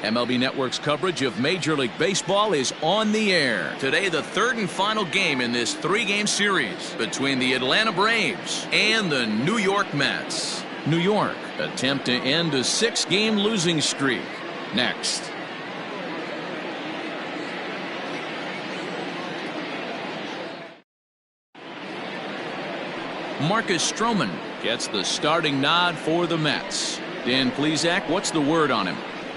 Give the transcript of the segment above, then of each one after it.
MLB Network's coverage of Major League Baseball is on the air. Today, the third and final game in this three-game series between the Atlanta Braves and the New York Mets. New York attempt to end a 6-game losing streak. Next. Marcus Stroman gets the starting nod for the Mets. Dan Plesac, what's the word on him?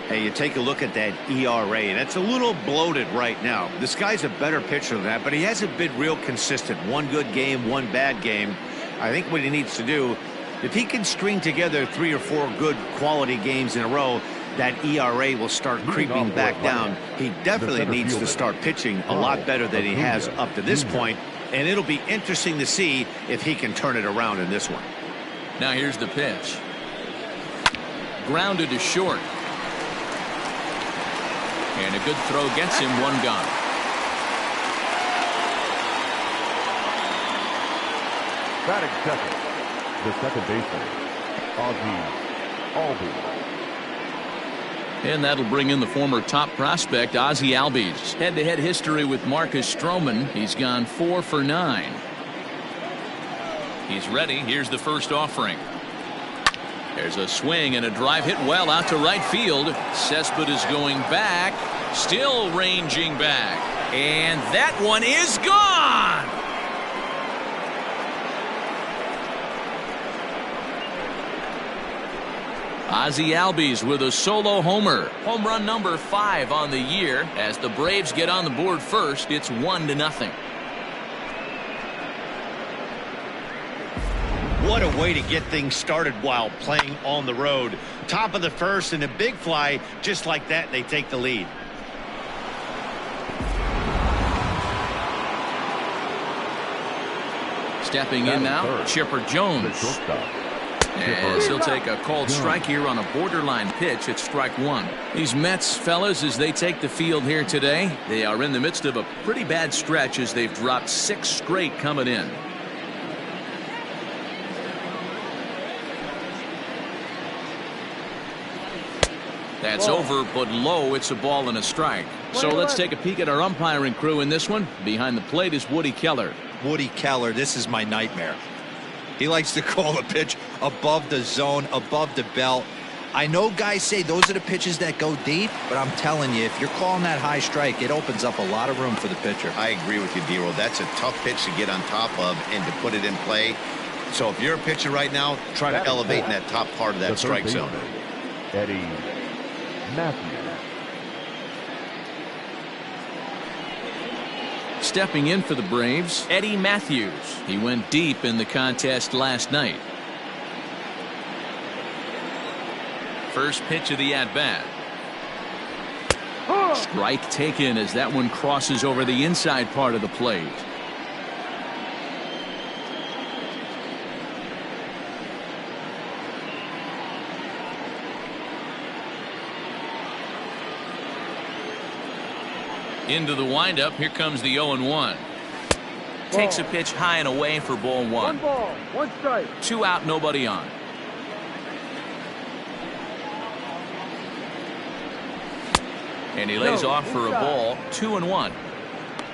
Hey, you take a look at that ERA, and it's a little bloated right now. This guy's a better pitcher than that, but he hasn't been real consistent. One good game, one bad game. I think what he needs to do, if he can string together 3 or 4 good quality games in a row, that ERA will start creeping back down. He definitely needs to start pitching a lot better than he has up to this point, and it'll be interesting to see if he can turn it around in this one. Now here's the pitch. Grounded to short. And a good throw gets him one gone. Batting second, the second baseman, Ozzie Albies. And that'll bring in the former top prospect, Ozzie Albies. Head-to-head history with Marcus Stroman. He's gone 4 for 9. He's ready. Here's the first offering. There's a swing and a drive hit well out to right field. Cespedes going back, still ranging back, and that one is gone. Ozzie Albies with a solo homer. Home run number 5 on the year. As the Braves get on the board first, it's 1-0. What a way to get things started while playing on the road. Top of the first and a big fly, just like that, they take the lead. Stepping in now, Chipper Jones. As he'll take a called strike here on a borderline pitch at strike 1. These Mets fellas, as they take the field here today, they are in the midst of a pretty bad stretch as they've dropped 6 straight coming in. That's over, but low. It's a ball and a strike. So let's take a peek at our umpiring crew in this one. Behind the plate is Woody Keller. Woody Keller, this is my nightmare. He likes to call the pitch above the zone, above the belt. I know guys say those are the pitches that go deep, but I'm telling you, if you're calling that high strike, it opens up a lot of room for the pitcher. I agree with you, D-Roll. That's a tough pitch to get on top of and to put it in play. So if you're a pitcher right now, try to elevate in that top part of that strike zone. Eddie Matthews. Stepping in for the Braves, Eddie Matthews. He went deep in the contest last night. First pitch of the at-bat. Strike taken as that one crosses over the inside part of the plate. Into the windup. Here comes the 0-1. Takes a pitch high and away for ball 1. 1 ball, 1 strike. 2 out, nobody on. And he lays off for a ball. 2-1.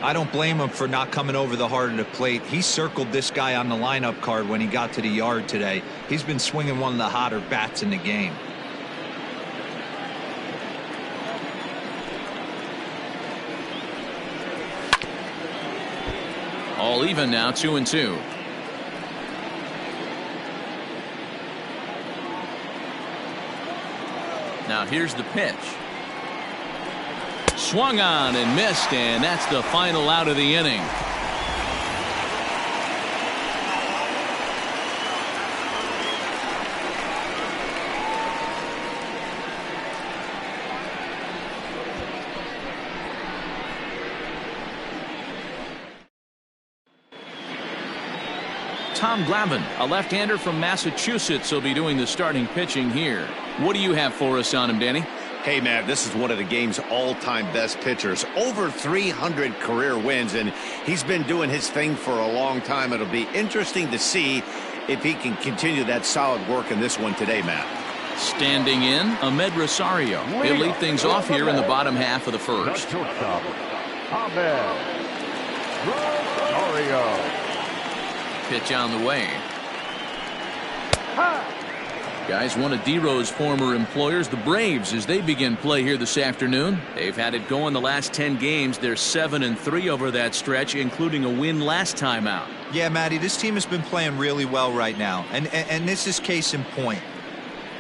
I don't blame him for not coming over the heart of the plate. He circled this guy on the lineup card when he got to the yard today. He's been swinging one of the hotter bats in the game. All even now, 2-2. Now here's the pitch. Swung on and missed, and that's the final out of the inning. Tom Glavine, a left-hander from Massachusetts, will be doing the starting pitching here. What do you have for us on him, Danny? Hey, man, this is one of the game's all-time best pitchers. Over 300 career wins, and he's been doing his thing for a long time. It'll be interesting to see if he can continue that solid work in this one today, Matt. Standing in, Ahmed Rosario. He'll lead things off here in the bottom half of the first. Ahmed Rosario. Pitch on the way. Guys, one of D-Row's former employers, the Braves, as they begin play here this afternoon. They've had it going the last 10 games. They're 7-3 over that stretch, including a win last time out. Yeah, Matty, this team has been playing really well right now, and this is case in point.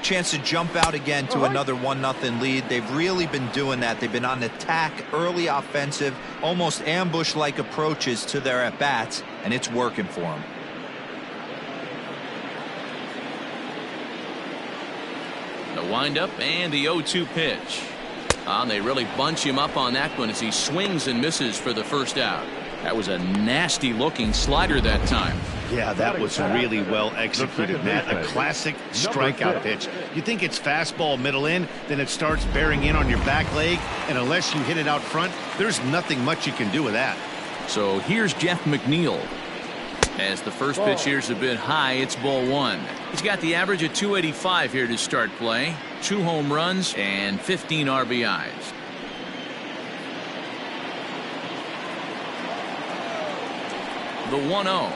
Chance to jump out again to another 1-0 lead. They've really been doing that. They've been on attack, early offensive, almost ambush-like approaches to their at-bats, and it's working for them. The windup and the 0-2 pitch. They really bunch him up on that one as he swings and misses for the first out. That was a nasty looking slider that time. Yeah, that was really well executed, Matt. A classic strikeout pitch. You think it's fastball middle in, then it starts bearing in on your back leg, and unless you hit it out front, there's nothing much you can do with that. So here's Jeff McNeil. As the first pitch here's a bit high, it's ball one. He's got the average of 285 here to start play. 2 home runs and 15 RBIs. The 1-0.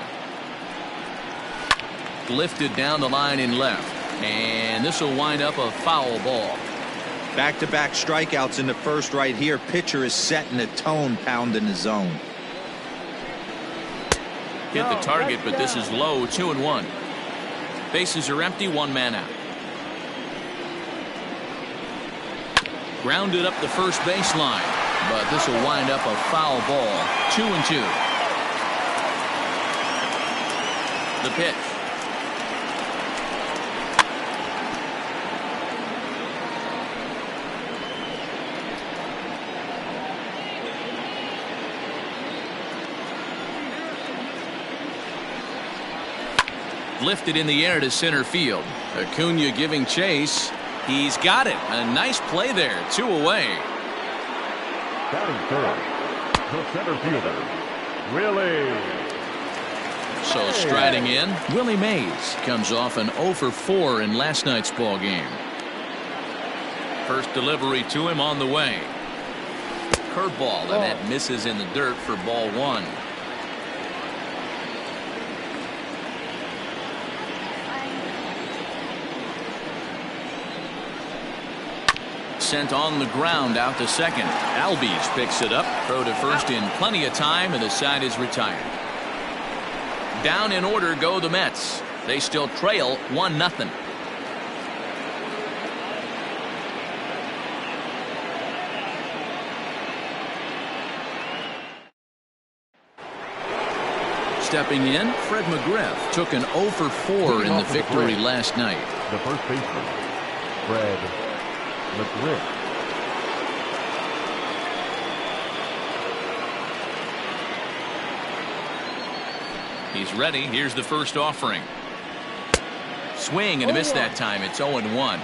Lifted down the line in left. And this will wind up a foul ball. Back-to-back strikeouts in the first right here. Pitcher is setting the tone, pounding the zone. Hit the target, but this is low. 2-1. Bases are empty. 1 man out. Grounded up the first baseline, but this will wind up a foul ball. 2-2. The pitch. Lifted in the air to center field. Acuna giving chase. He's got it. A nice play there. 2 away. Batting third, the center fielder, Willie. So striding in, Willie Mays comes off an 0 for 4 in last night's ball game. First delivery to him on the way. Curveball, and that misses in the dirt for ball 1. Sent on the ground out to second. Albies picks it up. Throw to first in plenty of time, and the side is retired. Down in order go the Mets. They still trail 1-0. Stepping in, Fred McGriff took an 0 for 4 in the victory last night. The first baseman, Fred McGriff. He's ready. Here's the first offering. Swing and a miss that time. It's 0-1.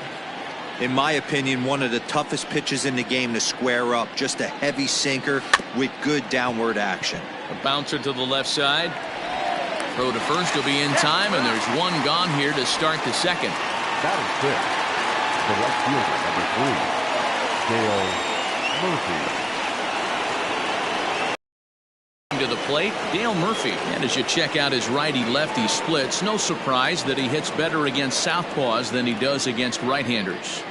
In my opinion, one of the toughest pitches in the game to square up. Just a heavy sinker with good downward action. A bouncer to the left side. Throw to first will be in time, and there's 1 gone here to start the second. That is good. The right fielder, number 3, Dale Murphy. To the plate, Dale Murphy. And as you check out his righty-lefty splits, no surprise that he hits better against southpaws than he does against right-handers.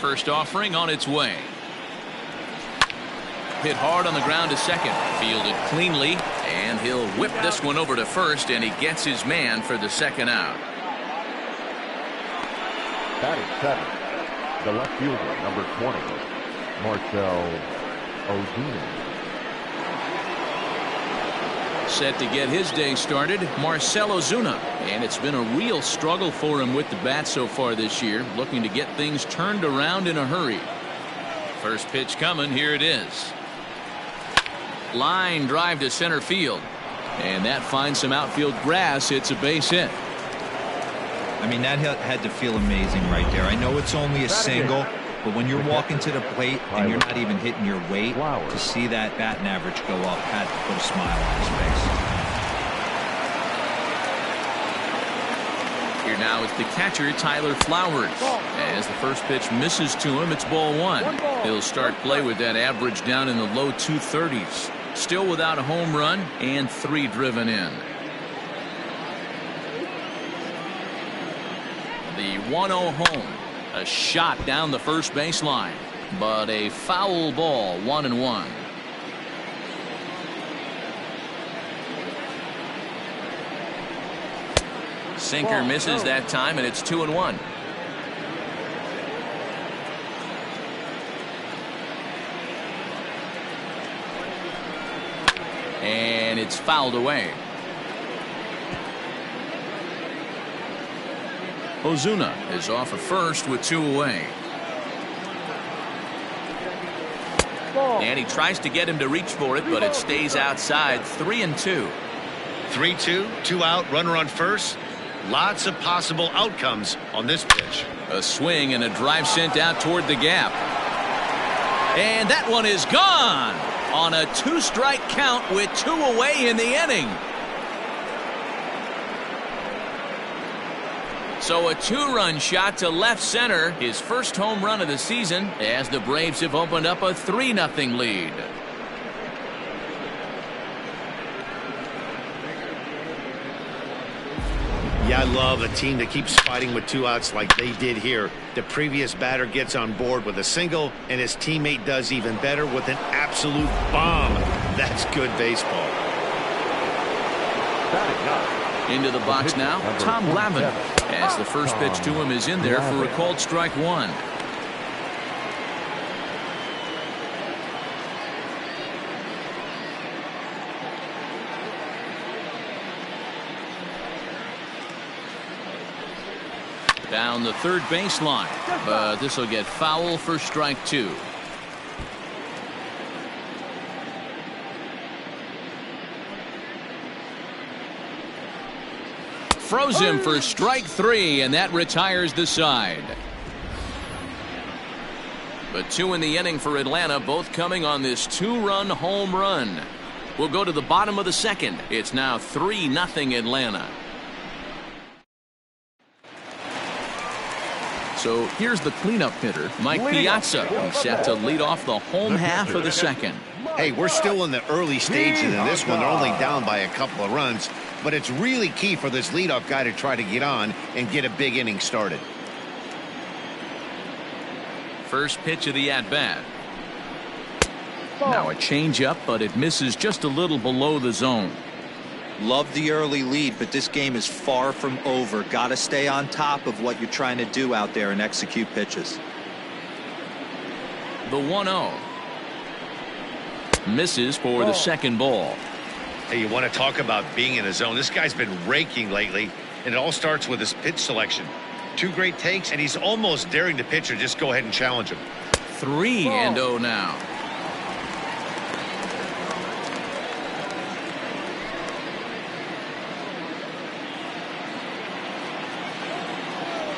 First offering on its way. Hit hard on the ground to second. Fielded cleanly, and he'll whip this one over to first, and he gets his man for the second out. Batting seventh, the left fielder, number 20, Marcell Ozuna. Set to get his day started, Marcell Ozuna. And it's been a real struggle for him with the bat so far this year, looking to get things turned around in a hurry. First pitch coming, here it is. Line drive to center field. And that finds some outfield grass. It's a base hit. I mean, that had to feel amazing right there. I know it's only a single, but when you're walking to the plate and you're not even hitting your weight, to see that batting average go up had to put a smile on his face. Now it's the catcher, Tyler Flowers. As the first pitch misses to him, it's ball one. He'll start play with that average down in the low 230s. Still without a home run and 3 driven in. The 1-0 home. A shot down the first baseline, but a foul ball, 1-1. Sinker misses that time, and it's 2-1. And it's fouled away. Ozuna is off of first with 2 away. And he tries to get him to reach for it, but it stays outside. 3-2. 3-2, 2 out, runner on first. Lots of possible outcomes on this pitch. A swing and a drive sent out toward the gap. And that one is gone on a 2-strike count with 2 away in the inning. So a 2-run shot to left center, his first home run of the season, as the Braves have opened up a 3-0 lead. Yeah, I love a team that keeps fighting with 2 outs like they did here. The previous batter gets on board with a single, and his teammate does even better with an absolute bomb. That's good baseball. Into the box now, Tom Glavine, as the first pitch to him is in there for a called strike 1. Down the third baseline, but this will get foul for strike 2. Froze him for strike 3, and that retires the side. But 2 in the inning for Atlanta, both coming on this 2-run home run. We'll go to the bottom of the second. It's now 3-0 Atlanta. So here's the cleanup hitter, Mike Piazza. He's set to lead off the home half of the second. Hey, we're still in the early stages in this one. They're only down by a couple of runs, but it's really key for this leadoff guy to try to get on and get a big inning started. First pitch of the at-bat. Now a changeup, but it misses just a little below the zone. Love the early lead, but this game is far from over. Got to stay on top of what you're trying to do out there and execute pitches. The 1-0. Misses for the second ball. Hey, you want to talk about being in a zone? This guy's been raking lately, and it all starts with his pitch selection. 2 great takes, and he's almost daring the pitcher just go ahead and challenge him. 3-0 now.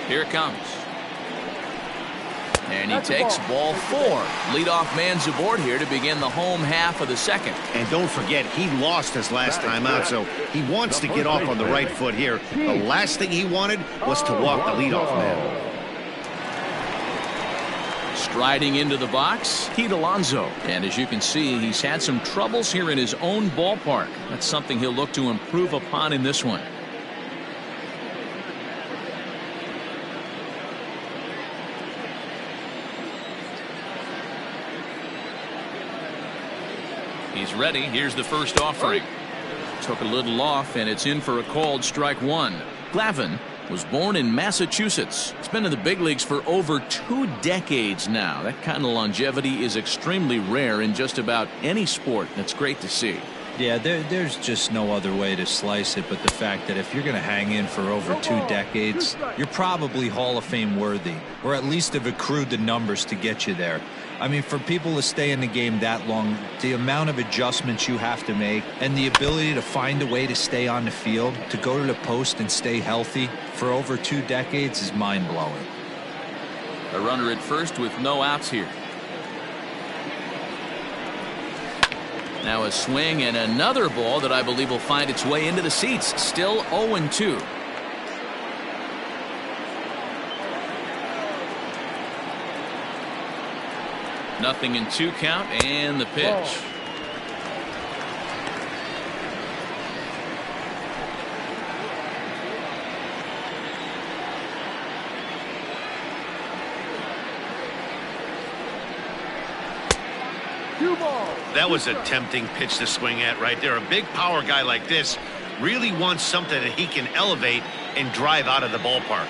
Here it comes. And he takes ball 4. Leadoff man's aboard here to begin the home half of the second. And don't forget, he lost his last time out, so he wants to get off on the right foot here. The last thing he wanted was to walk the leadoff man. Striding into the box, Pete Alonso. And as you can see, he's had some troubles here in his own ballpark. That's something he'll look to improve upon in this one. He's ready. Here's the first offering. Took a little off, and it's in for a called strike 1. Glavine was born in Massachusetts. He's been in the big leagues for over 2 decades now. That kind of longevity is extremely rare in just about any sport. That's great to see. Yeah, there's just no other way to slice it but the fact that if you're going to hang in for over 2 decades, you're probably Hall of Fame worthy, or at least have accrued the numbers to get you there. I mean, for people to stay in the game that long, the amount of adjustments you have to make and the ability to find a way to stay on the field, to go to the post and stay healthy for over 2 decades is mind-blowing. A runner at first with no outs here. Now a swing and another ball that I believe will find its way into the seats. Still 0-2. 0-2 count and the pitch. That was a tempting pitch to swing at right there. A big power guy like this really wants something that he can elevate and drive out of the ballpark.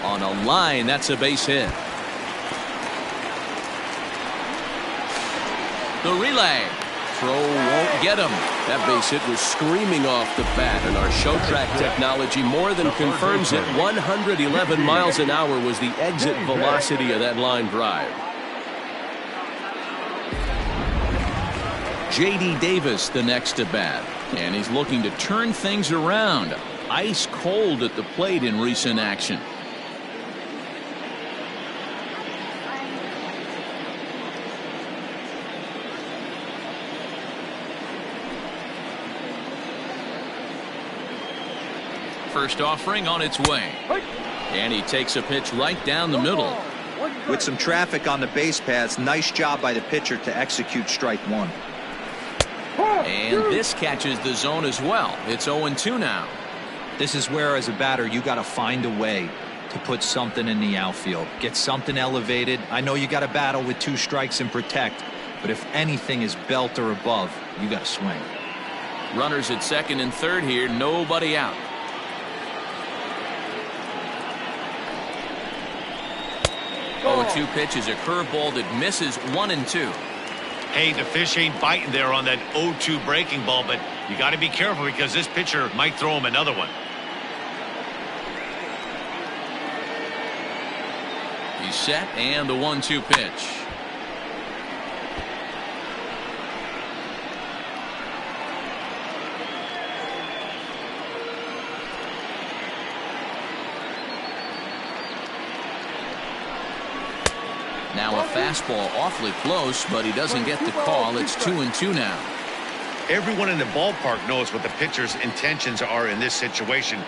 On a line, that's a base hit. The relay. Throw won't get him. That base hit was screaming off the bat, and our show track technology more than confirms it. 111 miles an hour was the exit velocity of that line drive. J.D. Davis the next to bat, and he's looking to turn things around. Ice cold at the plate in recent action. First offering on its way, and he takes a pitch right down the middle. With some traffic on the base paths, nice job by the pitcher to execute strike one. And this catches the zone as well. It's 0-2 now. This is where, as a batter, you got to find a way to put something in the outfield, get something elevated. I know you got to battle with 2 strikes and protect, but if anything is belt or above, you got to swing. Runners at second and third here, nobody out. Oh, 2 pitch is a curveball that misses 1-2. Hey, the fish ain't biting there on that 0-2 breaking ball, but you got to be careful because this pitcher might throw him another one. He's set, and the 1-2 pitch. Now a fastball awfully close, but he doesn't get the call. It's 2-2 now. Everyone in the ballpark knows what the pitcher's intentions are in this situation.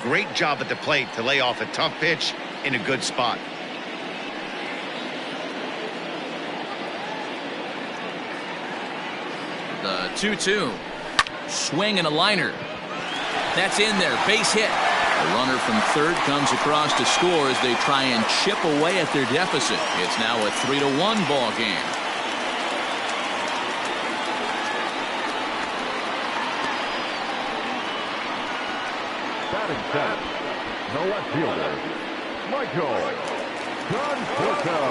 Great job at the plate to lay off a tough pitch in a good spot. The 2-2. Swing and a liner. That's in there. Base hit. The runner from third comes across to score as they try and chip away at their deficit. It's now a 3-1 ball game. Batting seventh, the left fielder, Michael Conforto.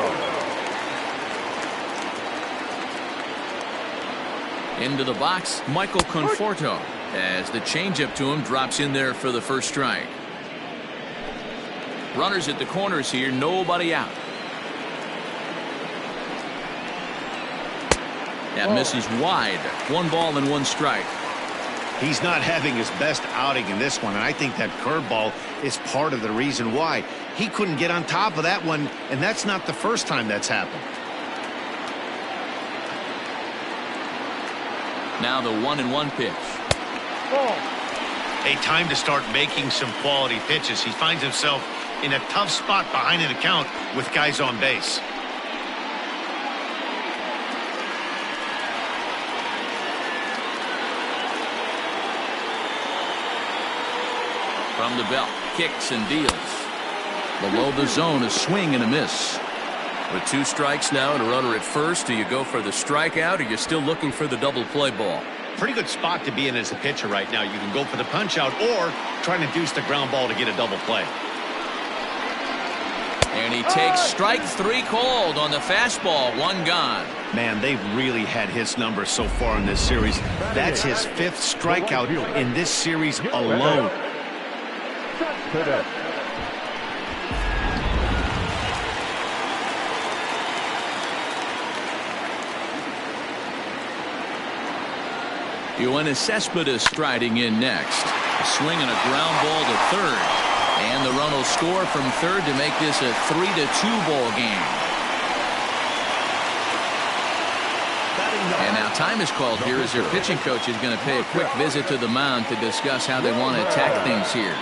Into the box, Michael Conforto, as the changeup to him drops in there for the first strike. Runners at the corners here, nobody out. That misses wide. 1 ball and 1 strike. He's not having his best outing in this one, and I think that curveball is part of the reason why. He couldn't get on top of that one, and that's not the first time that's happened. Now the 1-1 pitch. A time to start making some quality pitches. He finds himself in a tough spot behind an account with guys on base. From the belt, kicks and deals. Below the zone, a swing and a miss. With 2 strikes now and a runner at first, do you go for the strikeout, or you're still looking for the double play ball? Pretty good spot to be in as a pitcher right now. You can go for the punch out or try to deuce the ground ball to get a double play. And he takes strike 3 called on the fastball. 1 gone. Man, they've really had his number so far in this series. That's his 5th strikeout in this series alone. Yoenis Cespedes striding in next. Swinging a ground ball to third. And the run will score from third to make this a 3-2 ball game. And now time is called here as their pitching coach is going to pay a quick visit to the mound to discuss how they want to attack things here.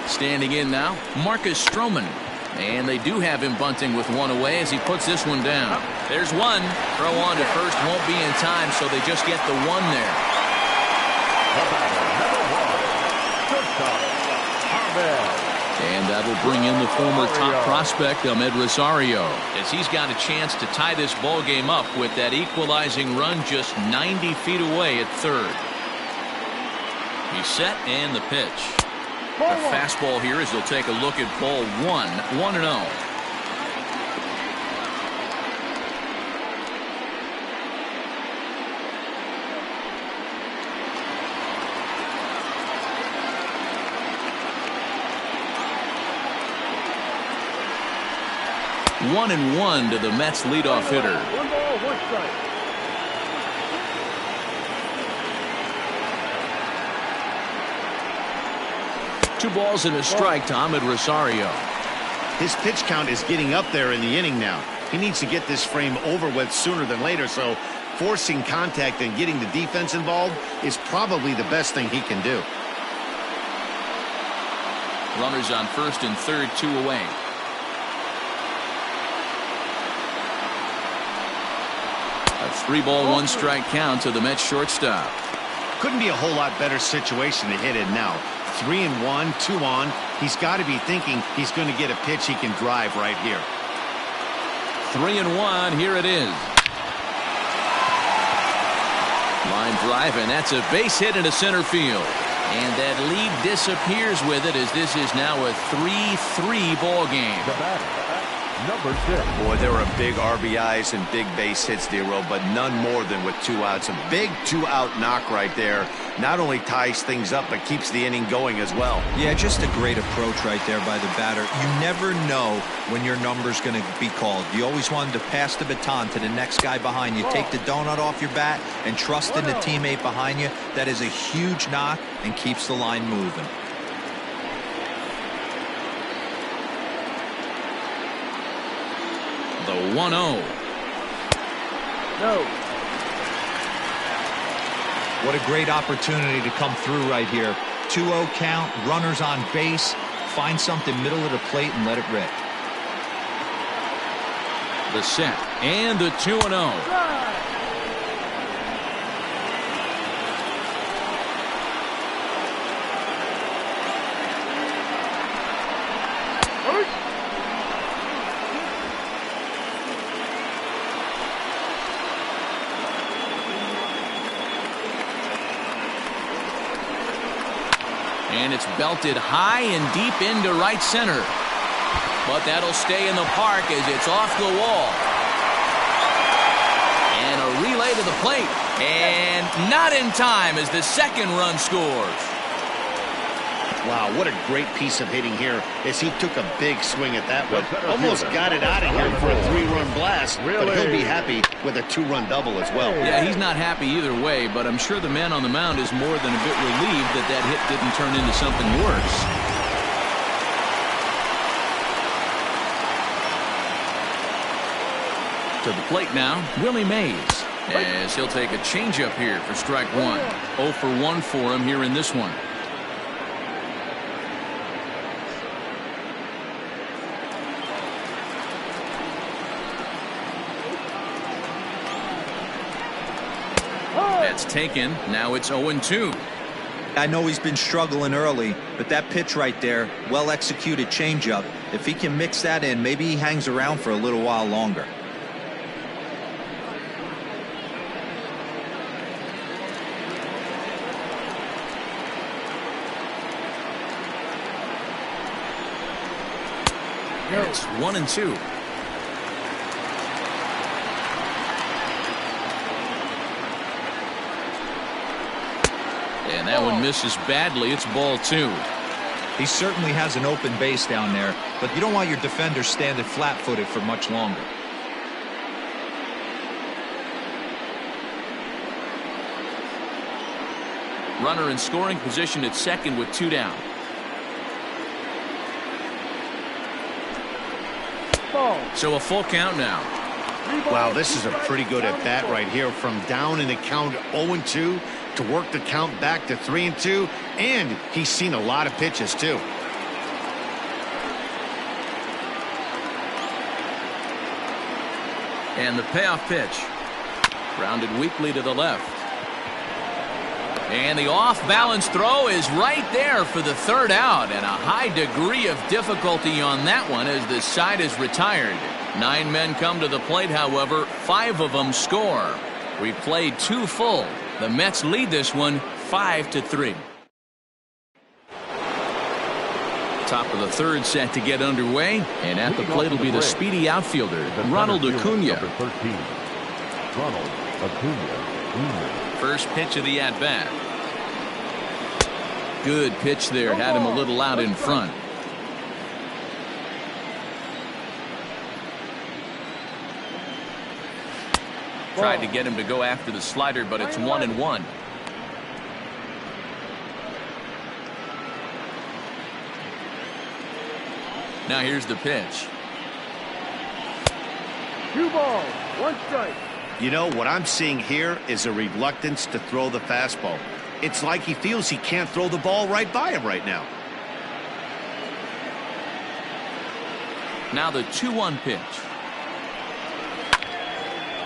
Standing in now, Marcus Stroman. And they do have him bunting with one away as he puts this one down. There's one. Throw on to first won't be in time, so they just get the one there. And that'll bring in the former top prospect, Ahmed Rosario, as he's got a chance to tie this ball game up with that equalizing run just 90 feet away at third. He's set and the pitch. The fastball here as he'll take a look at ball 1-0. One and one to the Mets leadoff hitter. 1 ball, 1 strike. Two balls and a strike to Ahmed Rosario. His pitch count is getting up there in the inning now. He needs to get this frame over with sooner than later, so forcing contact and getting the defense involved is probably the best thing he can do. Runners on first and third, 2 away. A 3-ball, 1-strike count to the Mets shortstop. Couldn't be a whole lot better situation to hit it now. 3-1, 2 on. He's got to be thinking he's going to get a pitch he can drive right here. 3-1. Here it is. Line drive, and that's a base hit into center field. And that lead disappears with it as this is now a 3-3 ball game. The batter, number 6. Boy, there are big RBIs and big base hits, Dero, but none more than with 2 outs. A big 2-out knock right there. Not only ties things up, but keeps the inning going as well. Yeah, just a great approach right there by the batter. You never know when your number's going to be called. You always wanted to pass the baton to the next guy behind you. Take the donut off your bat and trust in the teammate behind you. That is a huge knock and keeps the line moving. The 1-0. No. What a great opportunity to come through right here. 2-0 count, runners on base. Find something middle of the plate and let it rip. The set and the 2-0. And it's belted high and deep into right center. But that'll stay in the park as it's off the wall. And a relay to the plate. And not in time as the second run scores. Wow, what a great piece of hitting here as he took a big swing at that one. Almost got it out of here for a 3-run blast, but he'll be happy with a 2-run double as well. Yeah, he's not happy either way, but I'm sure the man on the mound is more than a bit relieved that that hit didn't turn into something worse. To the plate now, Willie Mays, as he'll take a changeup here for strike 1. 0 for 1 for him here in this one. That's taken. Now it's 0-2. I know he's been struggling early, but that pitch right there, well-executed changeup. If he can mix that in, maybe he hangs around for a little while longer. It's 1-2. And that one misses badly. It's ball 2. He certainly has an open base down there, but you don't want your defender standing flat-footed for much longer. Runner in scoring position at second with 2 down. So a full count now. Wow, this is a pretty good at bat right here, from down in the count 0-2 to work the count back to 3-2, and he's seen a lot of pitches too. And the payoff pitch. Grounded weakly to the left. And the off-balance throw is right there for the third out, and a high degree of difficulty on that one as the side is retired. 9 men come to the plate, however, 5 of them score. We played 2 full. The Mets lead this one 5-3. Top of the third set to get underway, and at the plate will be the speedy outfielder, Ronald Acuna. Number 13, Ronald Acuna. First pitch of the at-bat. Good pitch there. Had him a little out in front. Tried to get him to go after the slider, but it's 1-1. Now here's the pitch. 2 balls, 1 strike. You know, what I'm seeing here is a reluctance to throw the fastball. It's like he feels he can't throw the ball right by him right now. Now the 2-1 pitch.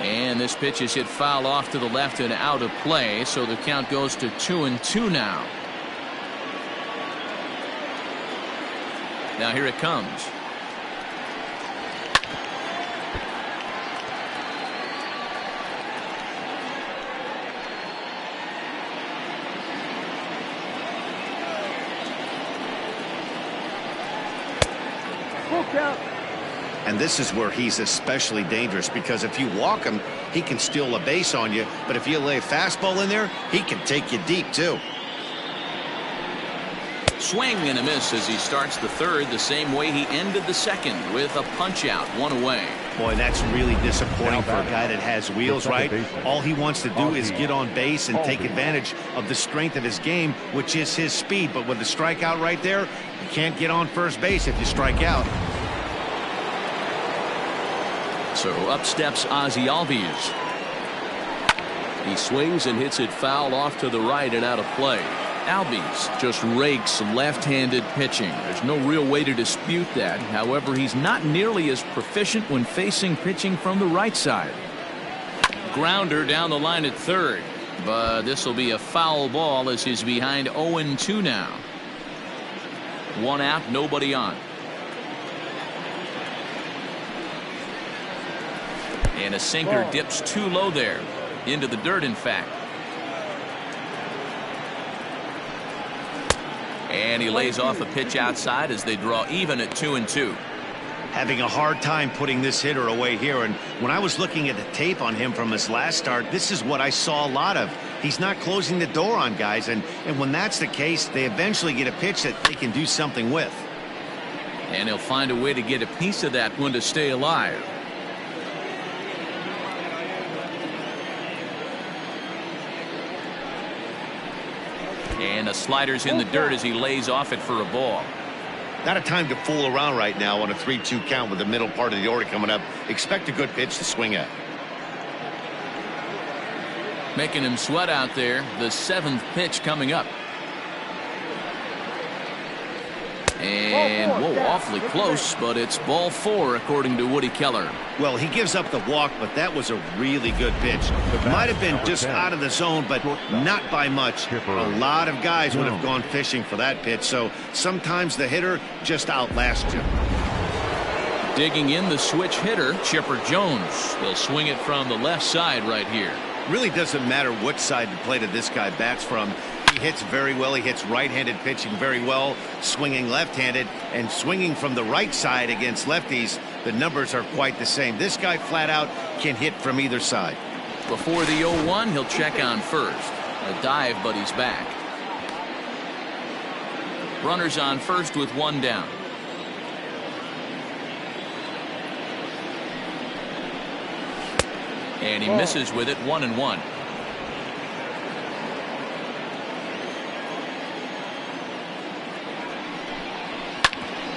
And this pitch is hit foul off to the left and out of play, so the count goes to 2-2 now. Now here it comes. Full count. And this is where he's especially dangerous, because if you walk him, he can steal a base on you. But if you lay a fastball in there, he can take you deep, too. Swing and a miss as he starts the third the same way he ended the second, with a punch out, 1 away. Boy, that's really disappointing for a guy that has wheels, right? All he wants to do is get on base and take advantage of the strength of his game, which is his speed. But with the strikeout right there, you can't get on first base if you strike out. So up steps Ozzie Albies. He swings and hits it foul off to the right and out of play. Albies just rakes left-handed pitching. There's no real way to dispute that. However, he's not nearly as proficient when facing pitching from the right side. Grounder down the line at third, but this will be a foul ball as he's behind 0-2 now. 1 out, nobody on. And a sinker dips too low there. Into the dirt, in fact. And he lays off a pitch outside as they draw even at 2-2. Having a hard time putting this hitter away here. And when I was looking at the tape on him from his last start, this is what I saw a lot of. He's not closing the door on guys. And when that's the case, they eventually get a pitch that they can do something with. And he'll find a way to get a piece of that one to stay alive. And the slider's in the dirt as he lays off it for a ball. Not a time to fool around right now on a 3-2 count with the middle part of the order coming up. Expect a good pitch to swing at. Making him sweat out there. The 7th pitch coming up. And whoa, awfully close, but it's ball 4 according to Woody Keller. Well, he gives up the walk, but that was a really good pitch. Might have been just out of the zone, but not by much. A lot of guys would have gone fishing for that pitch, so sometimes the hitter just outlasts you. Digging in the switch hitter, Chipper Jones. Will swing it from the left side right here. Really doesn't matter what side of the plate this guy bats from. He hits very well. He hits right-handed pitching very well, swinging left-handed, and swinging from the right side against lefties. The numbers are quite the same. This guy flat out can hit from either side. Before the 0-1, he'll check on first. A dive, but he's back. Runners on first with 1 down. And he misses with it, 1-1.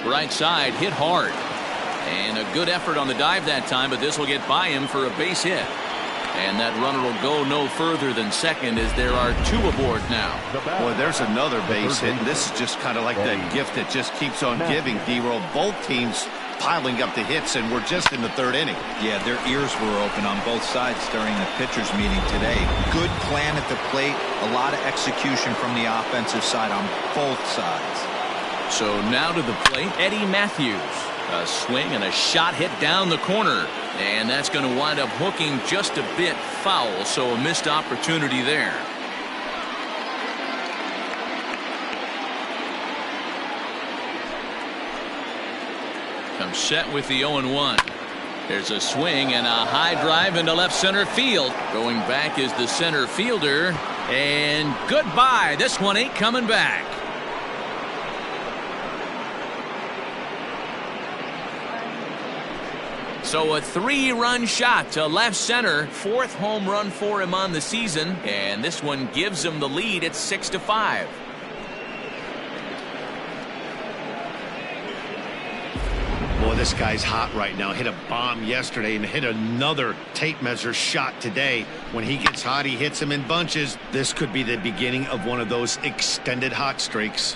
Right side, hit hard. And a good effort on the dive that time, but this will get by him for a base hit. And that runner will go no further than second as there are 2 aboard now. Boy, there's another base hit. And this is just kind of like that gift that just keeps on giving, D-Roll. Both teams piling up the hits, and we're just in the third inning. Yeah, their ears were open on both sides during the pitchers meeting today. Good plan at the plate, a lot of execution from the offensive side on both sides. So now to the plate, Eddie Matthews. A swing and a shot hit down the corner, and that's going to wind up hooking just a bit foul, so a missed opportunity there. Comes set with the 0-1. There's a swing and a high drive into left center field. Going back is the center fielder, and goodbye. This one ain't coming back. So a 3-run shot to left center, 4th home run for him on the season, and this one gives him the lead at 6-5. Boy, this guy's hot right now. Hit a bomb yesterday and hit another tape measure shot today. When he gets hot, he hits them in bunches. This could be the beginning of one of those extended hot streaks.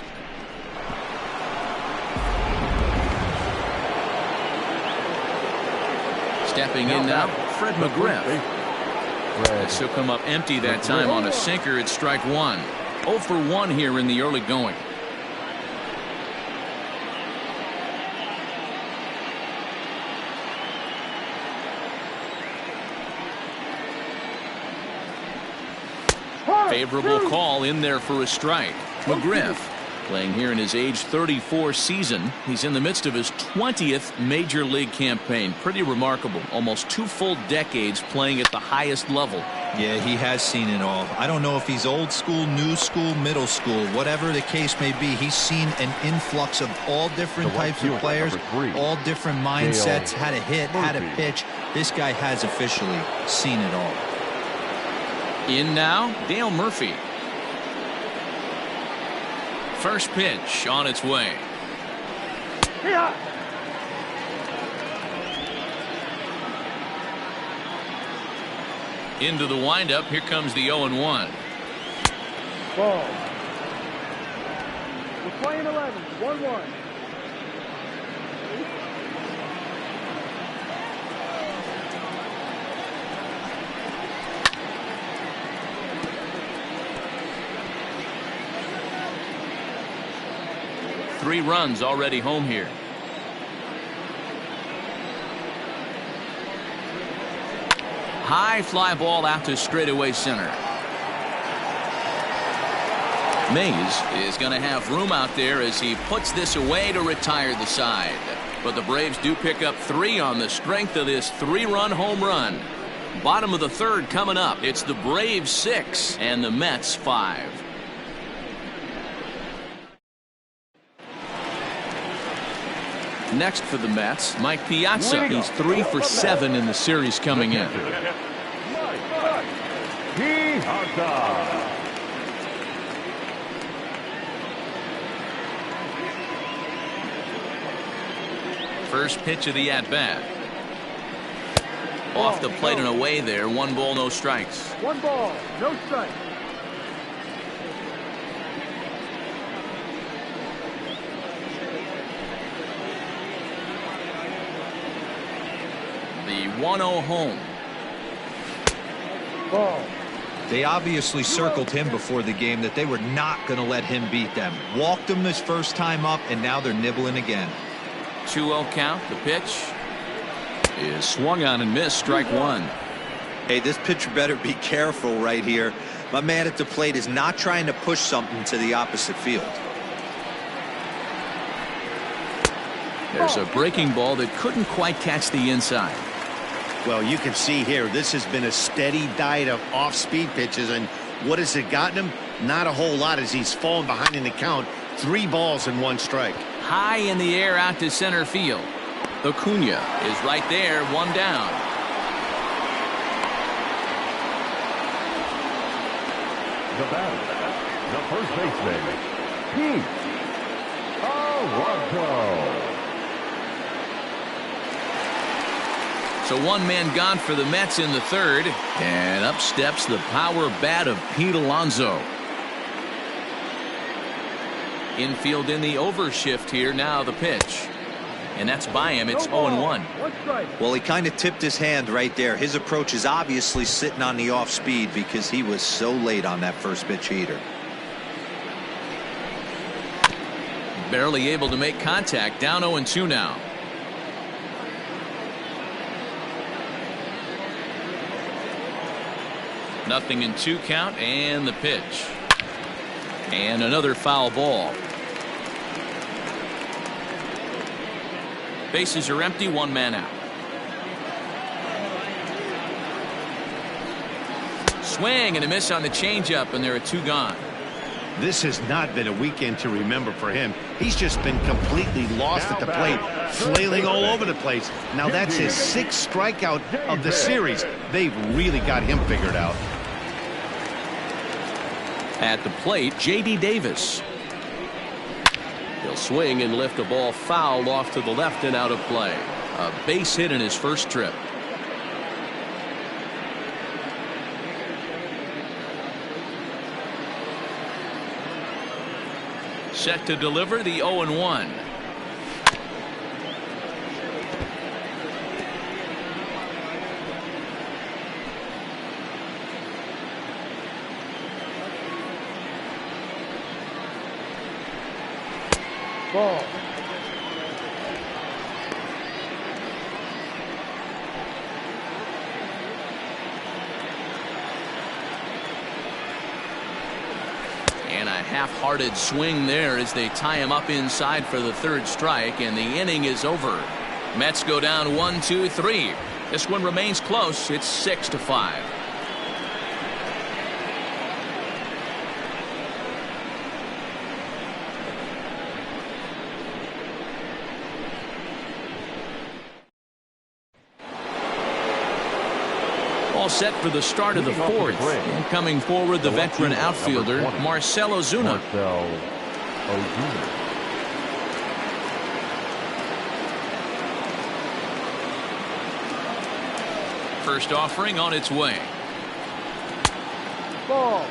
Stepping in now, Fred McGriff. This will come up empty that time on a sinker. It's strike one. 0 for 1 here in the early going. Favorable call in there for a strike. McGriff playing here in his age 34 season. He's in the midst of his 20th major league campaign. Pretty remarkable. Almost 2 full decades playing at the highest level. Yeah, he has seen it all. I don't know if he's old school, new school, middle school, whatever the case may be. He's seen an influx of all different types of players, all different mindsets, how to hit, how to pitch. This guy has officially seen it all. In now, Dale Murphy. First pitch on its way. Yeah. Into the windup. Here comes the 0-1. Ball. We're playing 11. 1-1. Three runs already home here. High fly ball out to straightaway center. Mays is going to have room out there as he puts this away to retire the side. But the Braves do pick up 3 on the strength of this 3-run home run. Bottom of the third coming up. It's the Braves 6 and the Mets 5. Next for the Mets, Mike Piazza. He's 3 for 7 in the series coming in. First pitch of the at-bat. Off the plate and away there. 1 ball, no strikes. 1 ball, no strikes. The 1-0 home. Ball. They obviously circled him before the game that they were not going to let him beat them. Walked him this first time up, and now they're nibbling again. 2-0 count. The pitch is swung on and missed. Strike one. Hey, this pitcher better be careful right here. My man at the plate is not trying to push something to the opposite field. There's a breaking ball that couldn't quite catch the inside. Well, you can see here, this has been a steady diet of off-speed pitches, and what has it gotten him? Not a whole lot as he's fallen behind in the count. 3 balls and 1 strike. High in the air out to center field. Acuna is right there, 1 down. The batter, the first baseman, Pete Alonso. So 1 man gone for the Mets in the third, and up steps the power bat of Pete Alonso. Infield in the overshift here. Now the pitch. and that's by him. It's 0-1. One strike. Well, he kind of tipped his hand right there. His approach is obviously sitting on the off speed because he was so late on that first pitch heater. Barely able to make contact. Down 0-2 now. Nothing in 2 count, and the pitch. And another foul ball. Bases are empty, 1 man out. Swing and a miss on the changeup, and there are 2 gone. This has not been a weekend to remember for him. He's just been completely lost at the plate, flailing all over the place. Now that's his 6th strikeout of the series. They've really got him figured out. At the plate, J.D. Davis. He'll swing and lift a ball foul off to the left and out of play. A base hit in his first trip. Set to deliver the 0-1. Ball. And a half-hearted swing there as they tie him up inside for the 3rd strike, and the inning is over. Mets go down 1-2-3. This one remains close. It's 6-5. All set for the start of the 4th. And coming forward, the veteran outfielder, Marcell Ozuna. First offering on its way. Ball.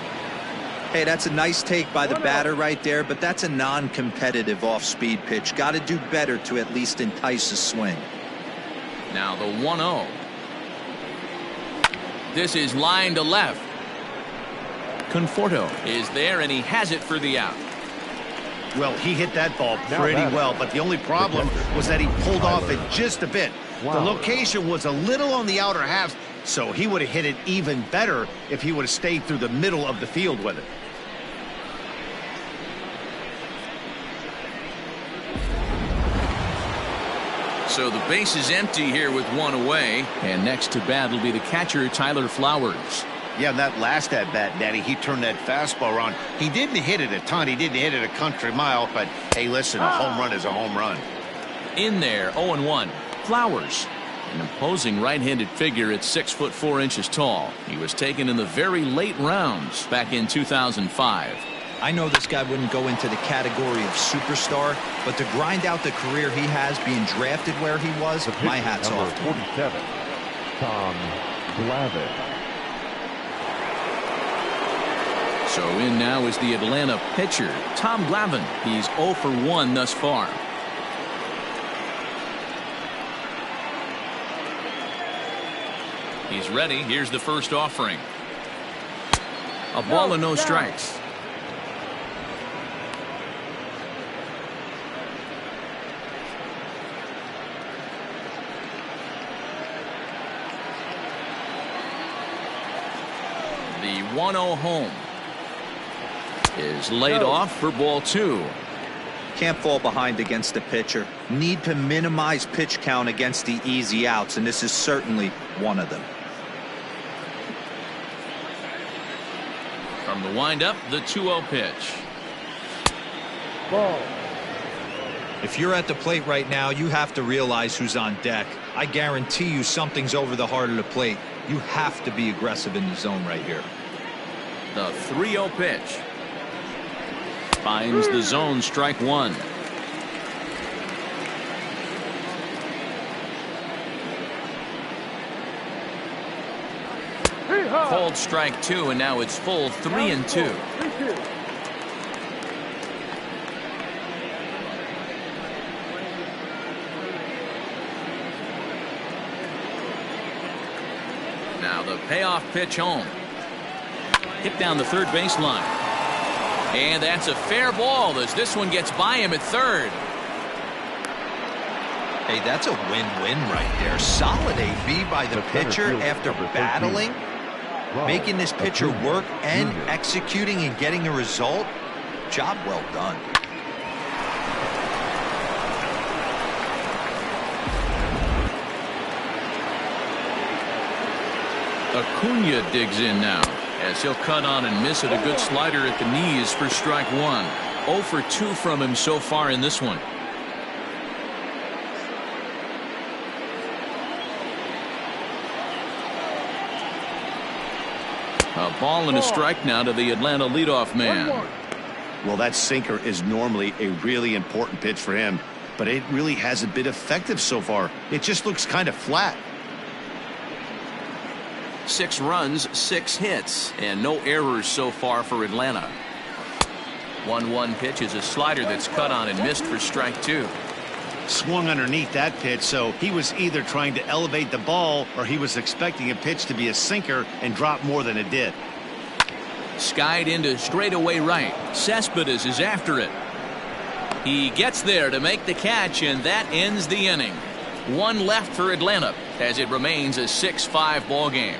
Hey, that's a nice take by the batter right there, but that's a non-competitive off-speed pitch. Got to do better to at least entice a swing. Now the 1-0. This is line to left. Conforto is there, and he has it for the out. Well, he hit that ball pretty well, but the only problem was that he pulled off it just a bit. The location was a little on the outer half, so he would have hit it even better if he would have stayed through the middle of the field with it. So the base is empty here with 1 away, and next to bat will be the catcher, Tyler Flowers. Yeah, that last at bat, Daddy, he turned that fastball around. He didn't hit it a ton. He didn't hit it a country mile, but hey, listen, a home run is a home run. In there, 0-1. Flowers, an imposing right-handed figure at 6'4" tall. He was taken in the very late rounds back in 2005. I know this guy wouldn't go into the category of superstar, but to grind out the career he has being drafted where he was, my hat's off to him. 47, Tom Glavine. So in now is the Atlanta pitcher, Tom Glavine. He's 0 for 1 thus far. He's ready. Here's the first offering. A ball and no strikes. The 1-0 home is laid off for ball 2. Can't fall behind against the pitcher. Need to minimize pitch count against the easy outs, and this is certainly one of them. From the windup, the 2-0 pitch. Ball. If you're at the plate right now, you have to realize who's on deck. I guarantee you something's over the heart of the plate. You have to be aggressive in the zone right here. The 3-0 pitch. Finds the zone, strike 1. Called strike 2, and now it's full 3-2. the payoff pitch home. Hit down the third baseline. And that's a fair ball as this one gets by him at third. Hey, that's a win-win right there. Solid AB by the pitcher after battling, making this pitcher work and executing and getting a result. Job well done. Acuna digs in now as he'll cut on and miss at a good slider at the knees for strike one. 0 for 2 from him so far in this one. A ball and a strike now to the Atlanta leadoff man. Well, that sinker is normally a really important pitch for him, but it really hasn't been effective so far. It just looks kind of flat. 6 runs, 6 hits, and no errors so far for Atlanta. 1-1 pitch is a slider that's cut on and missed for strike 2. Swung underneath that pitch, so he was either trying to elevate the ball or he was expecting a pitch to be a sinker and drop more than it did. Skied into straightaway right. Cespedes is after it. He gets there to make the catch, and that ends the inning. 1 left for Atlanta as it remains a 6-5 ball game.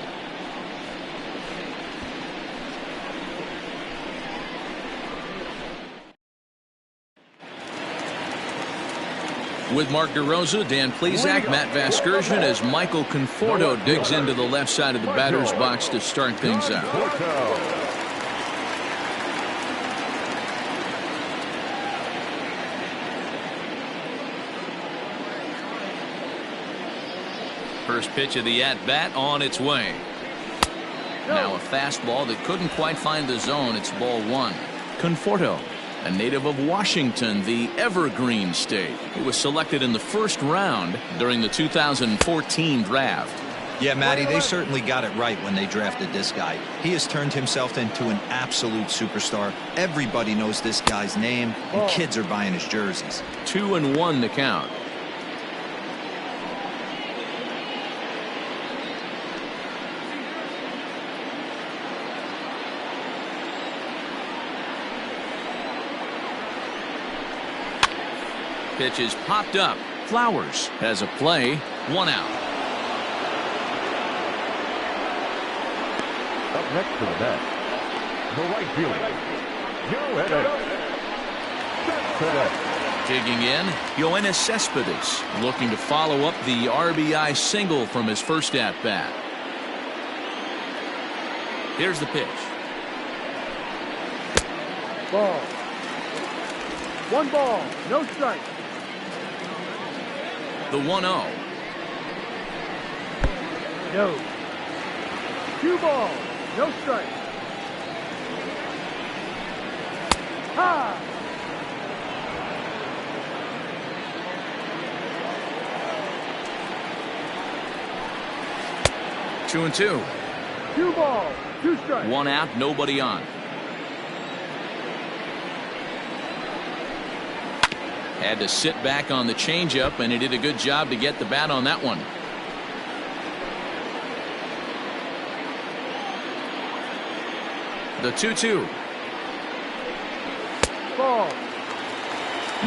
With Mark DeRosa, Dan Plesac, Matt Vasgersian as Michael Conforto digs into the left side of the batter's box to start things out. First pitch of the at-bat on its way. Now a fastball that couldn't quite find the zone. It's ball 1. Conforto, a native of Washington, the Evergreen State. He was selected in the first round during the 2014 draft. Yeah, Matty, they certainly got it right when they drafted this guy. He has turned himself into an absolute superstar. Everybody knows this guy's name, and kids are buying his jerseys. 2-1 to count. Pitch is popped up. Flowers has a play. 1 out. Up next to the net, the right fielder, Cespedes. Digging in, Yoenis Cespedes looking to follow up the RBI single from his first at-bat. Here's the pitch. Ball. 1 ball, no strike. The 1-0. No. 2 balls, no strike. Ha! 2-2. 2 balls, 2 strikes. 1 out, nobody on. Had to sit back on the changeup, and he did a good job to get the bat on that one. The 2-2. Ball.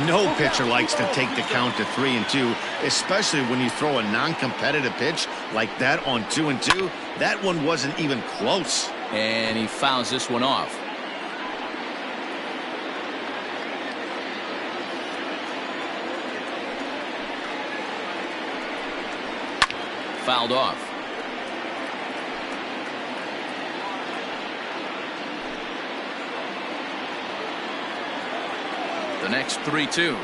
No pitcher likes to take the count to 3-2, especially when you throw a non-competitive pitch like that on 2-2. That one wasn't even close. And he fouls this one off. Fouled off. The next 3-2.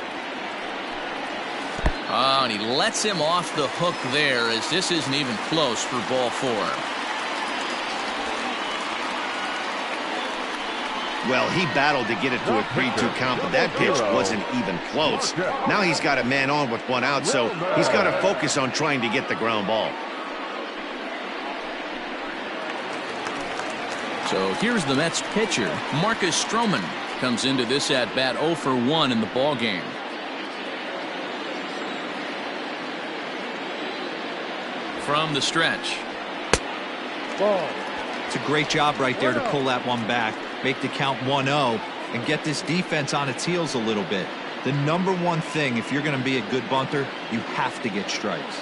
Oh, and he lets him off the hook there as this isn't even close for ball 4. Well, he battled to get it to a 3-2 count, but that pitch wasn't even close. Now he's got a man on with 1 out, so he's got to focus on trying to get the ground ball. So here's the Mets pitcher. Marcus Stroman comes into this at-bat 0 for 1 in the ball game. From the stretch. Ball. It's a great job right there to pull that one back, make the count 1-0, and get this defense on its heels a little bit. The number one thing, if you're going to be a good bunter, you have to get strikes.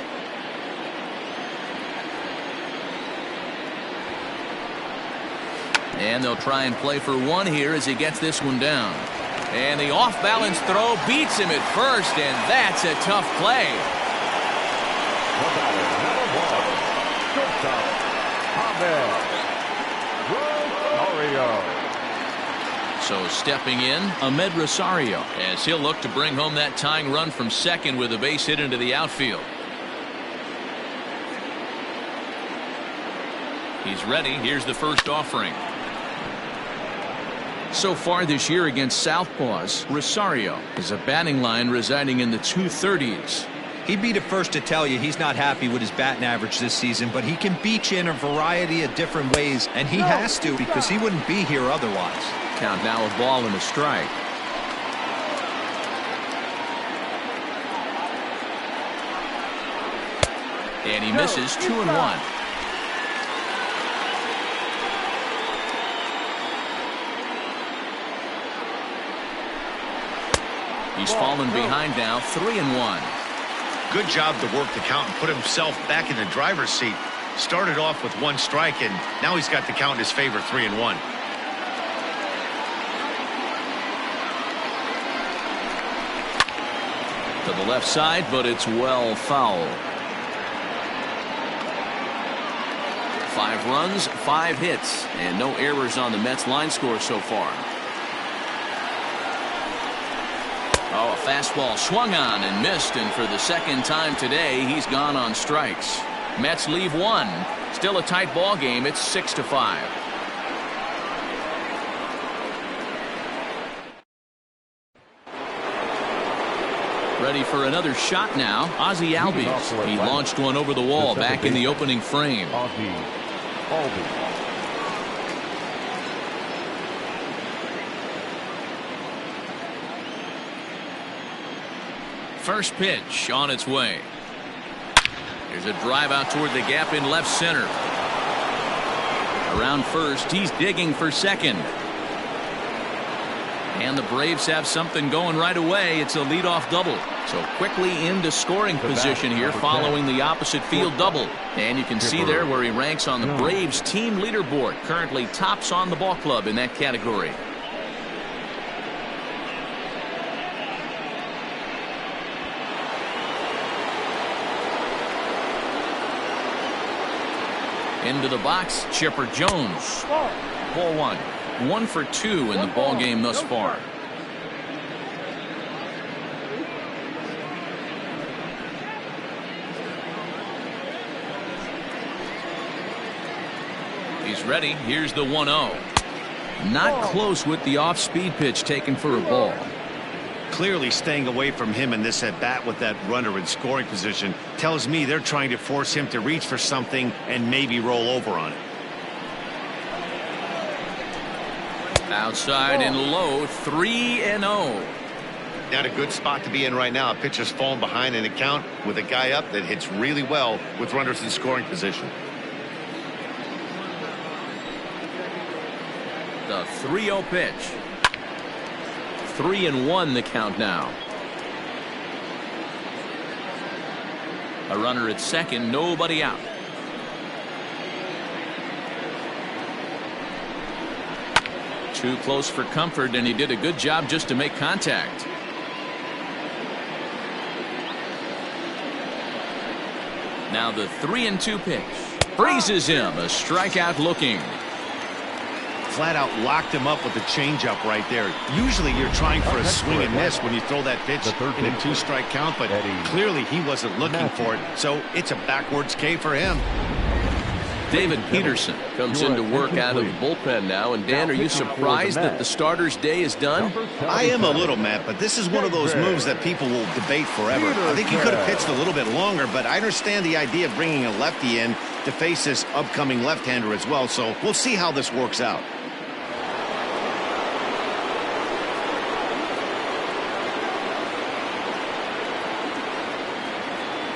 And they'll try and play for one here as he gets this one down. And the off-balance throw beats him at first, and that's a tough play. So stepping in, Ahmed Rosario, as he'll look to bring home that tying run from second with a base hit into the outfield. He's ready. Here's the first offering. So far this year against Southpaws, Rosario has a batting line residing in the 230s. He'd be the first to tell you he's not happy with his batting average this season, but he can beat you in a variety of different ways, and he has to because he wouldn't be here otherwise. Count now a ball and a strike. And he misses 2-1. He's fallen behind now, 3-1. Good job to work the count and put himself back in the driver's seat. Started off with one strike, and now he's got the count in his favor, 3-1. To the left side, but it's well foul. 5 runs, 5 hits, and no errors on the Mets line score so far. Oh, a fastball swung on and missed, and for the second time today, he's gone on strikes. Mets leave one. Still a tight ball game. It's 6-5. Ready for another shot now. Ozzie Albies. He launched one over the wall back in the opening frame. First pitch on its way. Here's a drive out toward the gap in left center. Around first, he's digging for second. And the Braves have something going right away. It's a leadoff double. So quickly into scoring position here following the opposite field double. And you can see there where he ranks on the Braves team leaderboard. Currently tops on the ball club in that category. Into the box, Chipper Jones. Ball 1. 1 for 2 in the ball game thus far. He's ready. Here's the 1-0. Not close with the off-speed pitch taken for a ball. Clearly staying away from him in this at-bat with that runner in scoring position tells me they're trying to force him to reach for something and maybe roll over on it. Outside and low, 3-0. Not a good spot to be in right now. A pitcher's falling behind in a count with a guy up that hits really well with runners in scoring position. The 3-0 pitch. 3-1 the count now. A runner at second, nobody out. Too close for comfort, and he did a good job just to make contact. Now the 3-2 pitch. Freezes him. A strikeout looking. Flat out locked him up with a changeup right there. Usually you're trying for a swing and miss when you throw that pitch in a 2-strike count, but clearly he wasn't looking for it, so it's a backwards K for him. David Peterson comes into work out of the bullpen now. And Dan, are you surprised that the starter's day is done? I am a little, Matt, but this is one of those moves that people will debate forever. I think he could have pitched a little bit longer, but I understand the idea of bringing a lefty in to face this upcoming left-hander as well, so we'll see how this works out.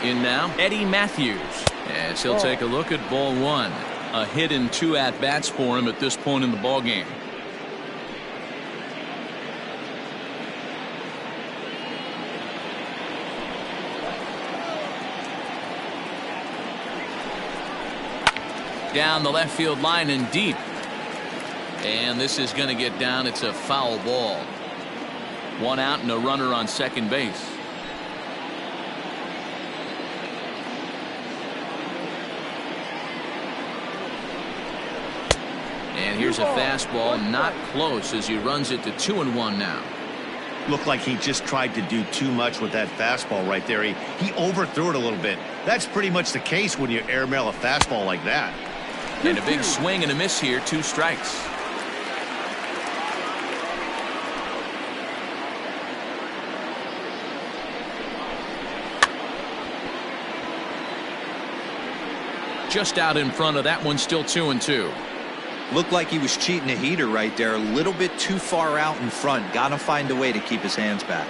In now, Eddie Matthews, as he'll take a look at ball 1. A hit and 2 at-bats for him at this point in the ball game. Down the left field line and deep. And this is going to get down. It's a foul ball. 1 out and a runner on second base. And here's a fastball, not close, as he runs it to 2-1 now. Looked like he just tried to do too much with that fastball right there. He overthrew it a little bit. That's pretty much the case when you airmail a fastball like that. And a big swing and a miss here, 2 strikes. Just out in front of that one, still 2-2. Looked like he was cheating a heater right there. A little bit too far out in front. Got to find a way to keep his hands back.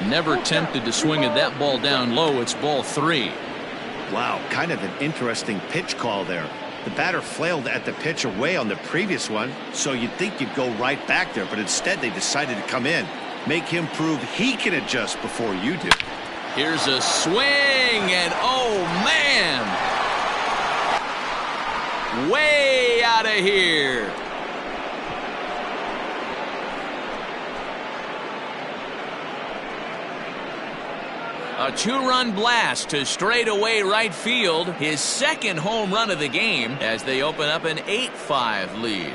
Never tempted to swing at that ball down low. It's ball 3. Wow, kind of an interesting pitch call there. The batter flailed at the pitch away on the previous one, so you'd think you'd go right back there, but instead they decided to come in. Make him prove he can adjust before you do. Here's a swing, and oh man! Way out of here. A 2-run blast to straightaway right field. His second home run of the game as they open up an 8-5 lead.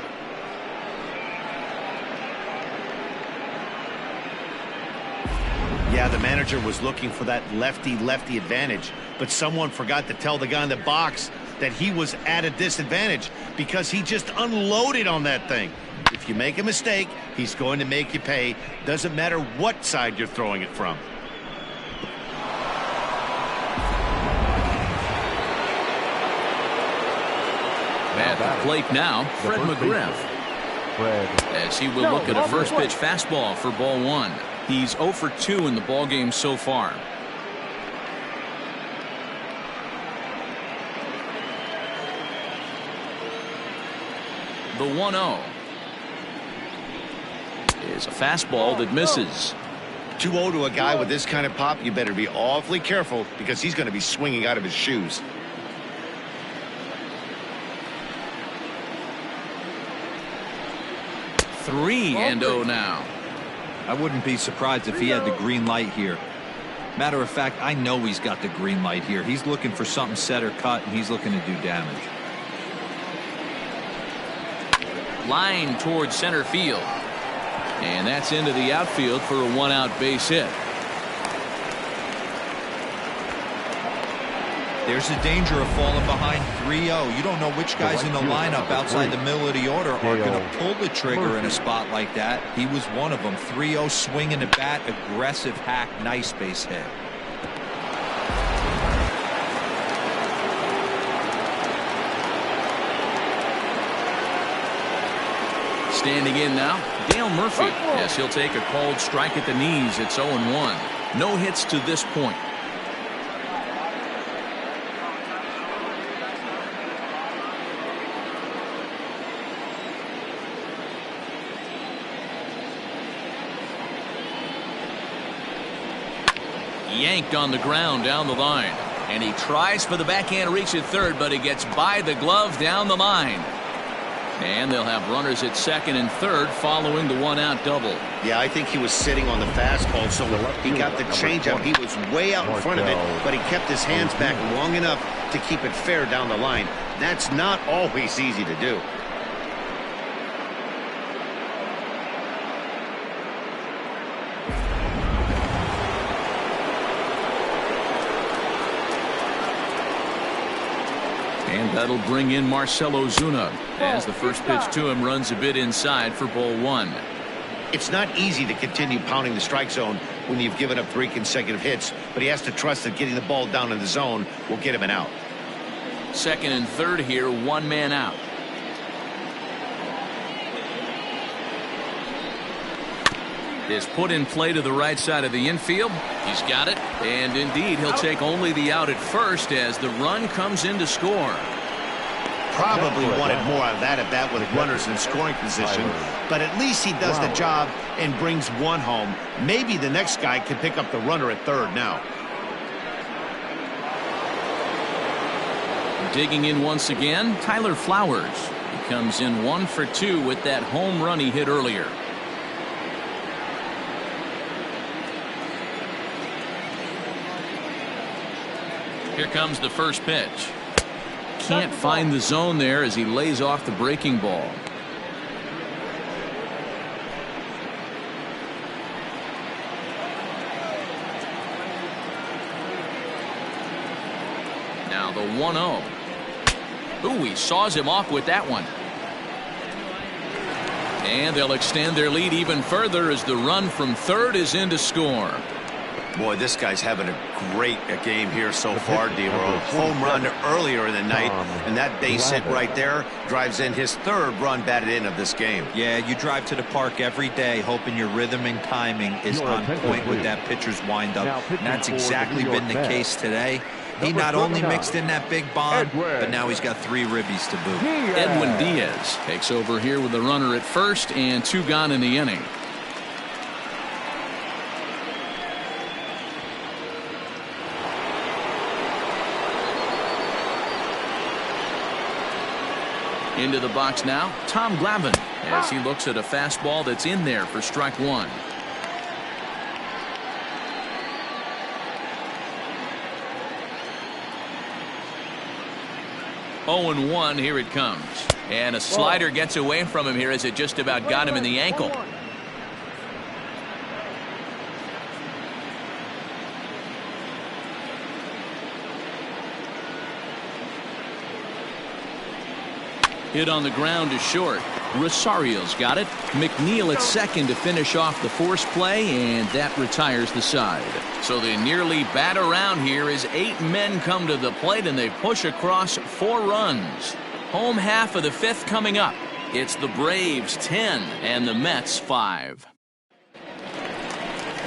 Yeah, the manager was looking for that lefty-lefty advantage, but someone forgot to tell the guy in the box that he was at a disadvantage because he just unloaded on that thing. If you make a mistake, he's going to make you pay. Doesn't matter what side you're throwing it from. At the plate now, Fred McGriff. As he will look at a first pitch fastball for ball 1. He's 0 for 2 in the ball game so far. The 1-0 is a fastball that misses. 2-0 to a guy with this kind of pop, you better be awfully careful because he's going to be swinging out of his shoes. Three and 0 now. I wouldn't be surprised if he had the green light here. Matter of fact, I know he's got the green light here. He's looking for something set or cut, and he's looking to do damage. Line towards center field. And that's into the outfield for a 1-out base hit. There's the danger of falling behind 3-0. You don't know which guys in the lineup outside the middle of the order are going to pull the trigger in a spot like that. He was one of them. 3-0 swinging the bat, aggressive hack, nice base hit. Standing in now, Dale Murphy. Yes, he'll take a called strike at the knees. It's 0-1. No hits to this point. Yanked on the ground down the line. And he tries for the backhand reach at third, but he gets by the glove down the line. And they'll have runners at second and third following the 1-out double. Yeah, I think he was sitting on the fastball, so he got the changeup. He was way out in front of it, but he kept his hands back long enough to keep it fair down the line. That's not always easy to do. And that'll bring in Marcell Ozuna as the first pitch to him runs a bit inside for ball 1. It's not easy to continue pounding the strike zone when you've given up 3 consecutive hits, but he has to trust that getting the ball down in the zone will get him an out. Second and third here, 1 man out. Is put in play to the right side of the infield. He's got it, and indeed he'll take only the out at first as the run comes in to score. Probably wanted more of that at bat with runners in scoring position, but at least he does the job and brings one home. Maybe the next guy can pick up the runner at third now. Digging in once again, Tyler Flowers. He comes in 1 for 2 with that home run he hit earlier. Here comes the first pitch. Can't find the zone there as he lays off the breaking ball. Now the 1-0. Ooh, he saws him off with that one. And they'll extend their lead even further as the run from third is in to score. Boy, this guy's having a great game here so far, D-Roll. Home run earlier in the night, and that base hit right there drives in his third run batted in of this game. Yeah, you drive to the park every day hoping your rhythm and timing is on point with that pitcher's windup. And that's exactly been the case today. He not only mixed in that big bomb, but now he's got 3 ribbies to boot. Edwin Diaz takes over here with the runner at first and 2 gone in the inning. Into the box now, Tom Glavine, as he looks at a fastball that's in there for strike 1. Oh and 1, here it comes. And a slider gets away from him here as it just about got him in the ankle. Hit on the ground to short. Rosario's got it. McNeil at second to finish off the force play, and that retires the side. So they nearly bat around here as 8 men come to the plate, and they push across 4 runs. Home half of the 5th coming up. It's the Braves 10 and the Mets 5.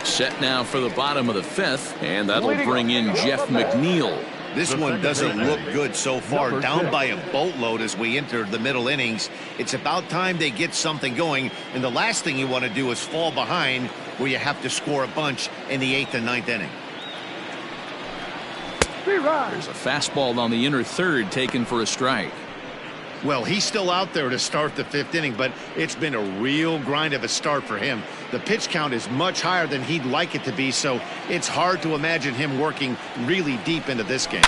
Set now for the bottom of the 5th, and that'll bring in Jeff McNeil. This one doesn't look good so far. Down by a boatload as we enter the middle innings. It's about time they get something going, and the last thing you want to do is fall behind where you have to score a bunch in the 8th and 9th inning. There's a fastball on the inner third taken for a strike. Well, he's still out there to start the 5th inning, but it's been a real grind of a start for him. The pitch count is much higher than he'd like it to be, so it's hard to imagine him working really deep into this game.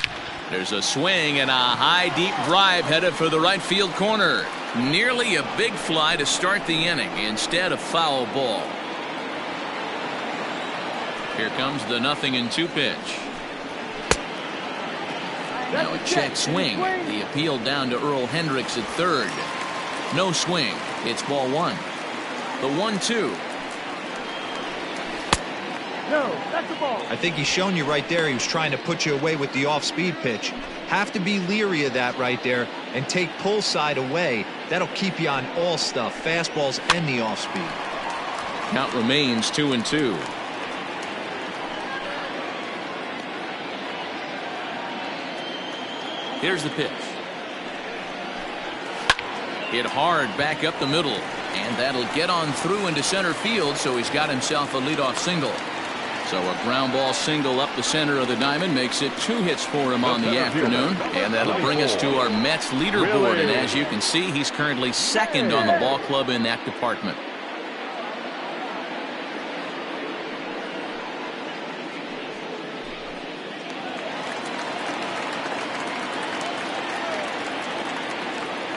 There's a swing and a high deep drive headed for the right field corner. Nearly a big fly to start the inning instead of foul ball. Here comes the 0-2 pitch. Now a check swing. The appeal down to Earl Hendricks at third. No swing. It's ball 1. The 1-2. No, that's a ball. I think he's shown you right there he was trying to put you away with the off-speed pitch. Have to be leery of that right there and take pull side away. That'll keep you on all stuff, fastballs and the off-speed. Count remains 2-2. Here's the pitch. Hit hard back up the middle, and that'll get on through into center field, so he's got himself a leadoff single. So a ground ball single up the center of the diamond makes it 2 hits for him on the afternoon, and that'll bring us to our Mets leaderboard. And as you can see, he's currently second on the ball club in that department.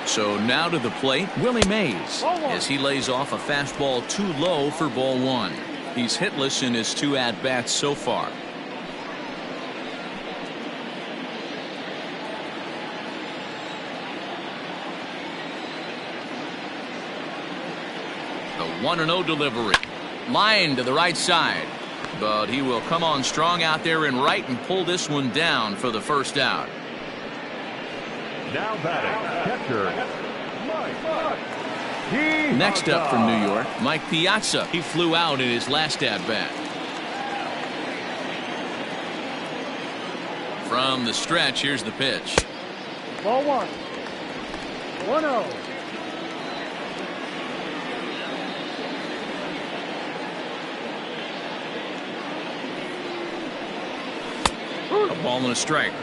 So now to the plate, Willie Mays, as he lays off a fastball too low for ball 1. He's hitless in his 2 at-bats so far. The 1-0 delivery. Line to the right side. But he will come on strong out there in right and pull this one down for the first out. Now batting, catcher, Next up from New York, Mike Piazza. He flew out in his last at-bat. From the stretch, here's the pitch. Ball 1. 1-0. A ball and a strike.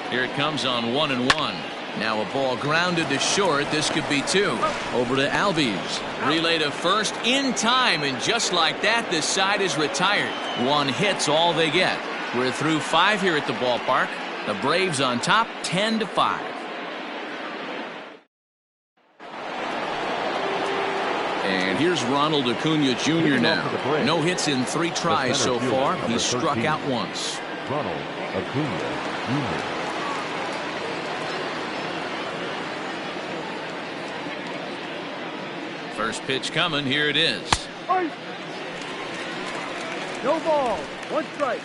Here it comes on 1-1. Now a ball grounded to short. This could be 2. Over to Albies. Relay to first in time, and just like that, this side is retired. 1 hit's all they get. We're through 5 here at the ballpark. The Braves on top, 10-5. And here's Ronald Acuna Jr. now. No hits in 3 tries so far. He's struck out once. Ronald Acuna Jr. First pitch coming. Here it is. No ball. 1 strike.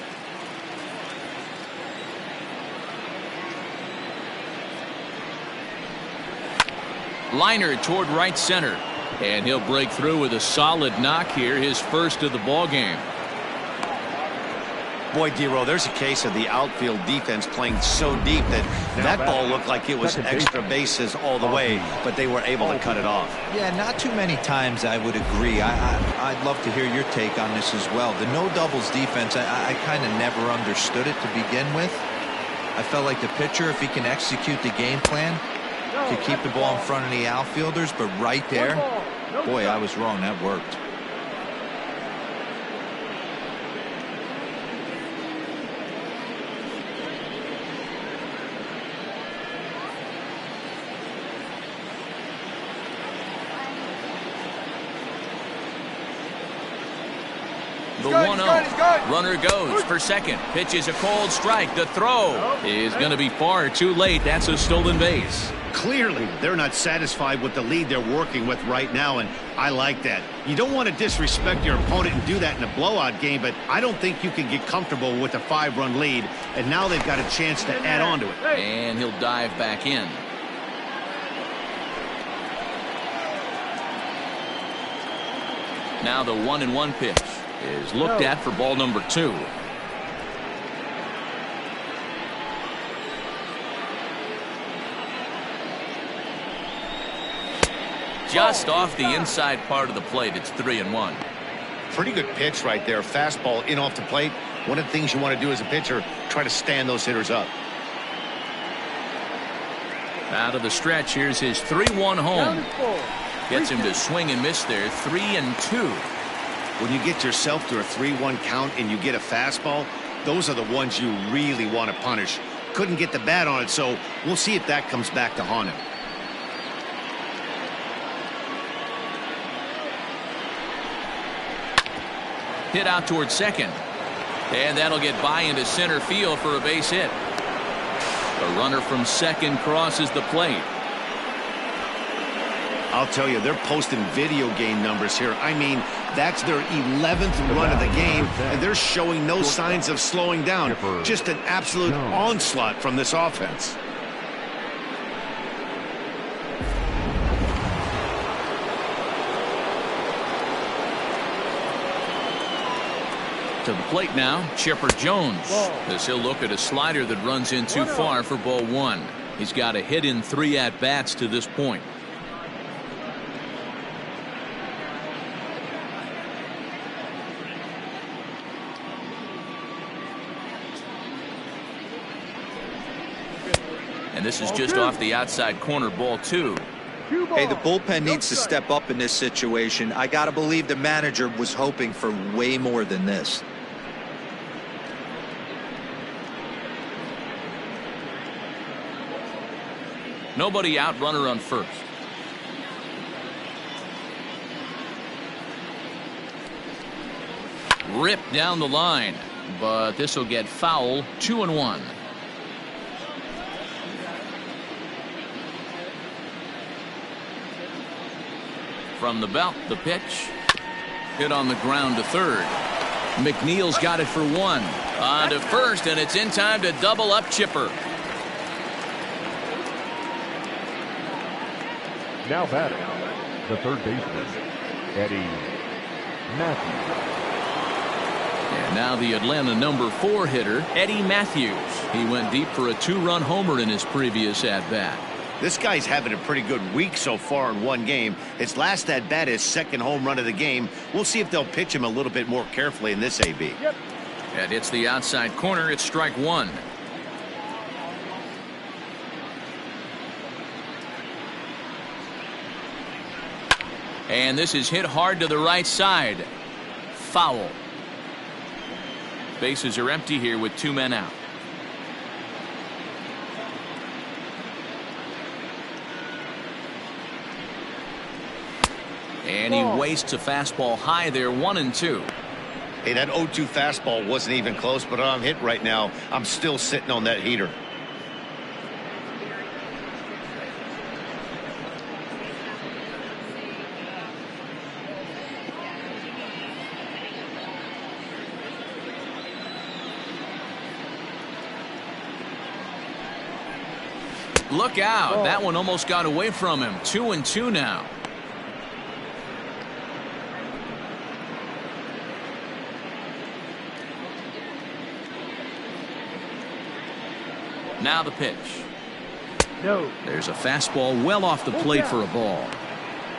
Liner toward right center. And he'll break through with a solid knock here. His first of the ball game. Boy, D-Row, there's a case of the outfield defense playing so deep that ball looked like it was extra bases all the way, but they were able to cut it off. Yeah, not too many times I would agree. I'd love to hear your take on this as well. The no doubles defense, I kind of never understood it to begin with. I felt like the pitcher, if he can execute the game plan, could keep the ball in front of the outfielders, but right there, boy, I was wrong. That worked. The 1-0. Runner goes for second. Pitch is a cold strike. The throw is going to be far too late. That's a stolen base. Clearly, they're not satisfied with the lead they're working with right now, and I like that. You don't want to disrespect your opponent and do that in a blowout game, but I don't think you can get comfortable with a 5-run lead, and now they've got a chance to add on to it. And he'll dive back in. Now the 1-1 pitch is looked at for ball number 2. Just off the inside part of the plate. It's 3-1. Pretty good pitch right there. Fastball in off the plate. One of the things you want to do as a pitcher, try to stand those hitters up. Out of the stretch, here's his 3-1 home. Gets him to swing and miss there. 3-2. When you get yourself to a 3-1 count and you get a fastball, those are the ones you really want to punish. Couldn't get the bat on it, so we'll see if that comes back to haunt him. Hit out towards second. And that'll get by into center field for a base hit. The runner from second crosses the plate. I'll tell you, they're posting video game numbers here. I mean, that's their 11th run of the game, and they're showing no signs of slowing down. Just an absolute onslaught from this offense. To the plate now, Chipper Jones. As he'll look at a slider that runs in too far for ball 1. He's got a hit in 3 at-bats to this point. And this is just off the outside corner, ball 2. Hey, the bullpen needs to step up in this situation. I got to believe the manager was hoping for way more than this. Nobody out, runner on first. Ripped down the line, but this will get foul. 2-1. From the belt, the pitch. Hit on the ground to third. McNeil's got it for 1. On to first, and it's in time to double up Chipper. Now batting, the third baseman, Eddie Matthews. And now the Atlanta number 4 hitter, Eddie Matthews. He went deep for a 2-run homer in his previous at-bat. This guy's having a pretty good week so far in one game. His last at-bat is second home run of the game. We'll see if they'll pitch him a little bit more carefully in this AB. Yep. And it's the outside corner. It's strike 1. And this is hit hard to the right side. Foul. Bases are empty here with 2 men out. And he wastes a fastball high there, 1-2. Hey, that 0-2 fastball wasn't even close, but I'm hit right now. I'm still sitting on that heater. Look out. That one almost got away from him. 2-2 now. Now the pitch. No. There's a fastball well off the plate for a ball.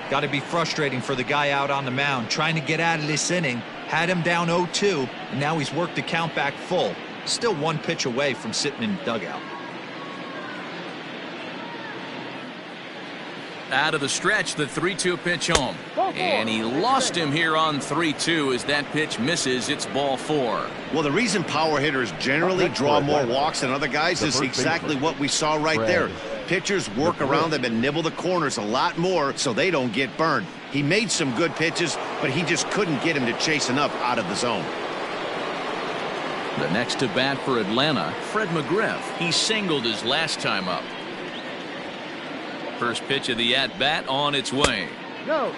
Got to be frustrating for the guy out on the mound trying to get out of this inning. Had him down 0-2, and now he's worked the count back full. Still 1 pitch away from sitting in the dugout. Out of the stretch, the 3-2 pitch home. And he lost him here on 3-2 as that pitch misses. It's ball 4. Well, the reason power hitters generally draw more walks than other guys is exactly what we saw right there. Pitchers work around them and nibble the corners a lot more so they don't get burned. He made some good pitches, but he just couldn't get him to chase enough out of the zone. The next to bat for Atlanta, Fred McGriff. He singled his last time up. First pitch of the at-bat on its way. No.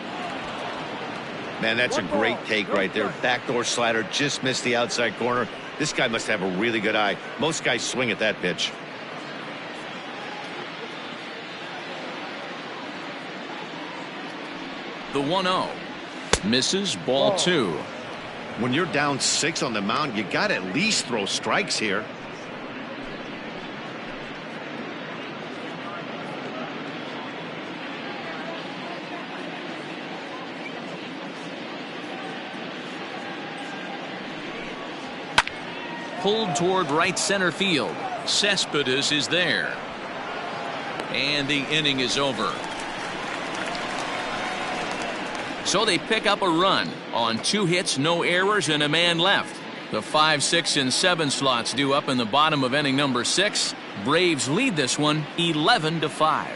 Man, that's a great take right there. Backdoor slider just missed the outside corner. This guy must have a really good eye. Most guys swing at that pitch. The 1-0. Misses, ball 2. When you're down 6 on the mound, you got to at least throw strikes here. Pulled toward right center field. Cespedes is there. And the inning is over. So they pick up a run on 2 hits, no errors, and a man left. The 5, 6, and 7 slots due up in the bottom of inning number 6. Braves lead this one 11-5.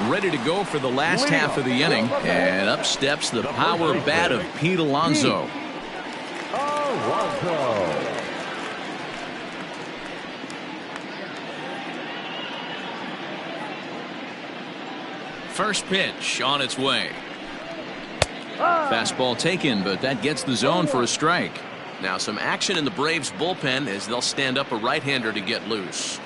Ready to go for the last half of the inning, and up steps the power bat of Pete Alonso. First pitch on its way. Fastball taken, but that gets the zone for a strike. Now some action in the Braves bullpen as they'll stand up a right-hander to get loose.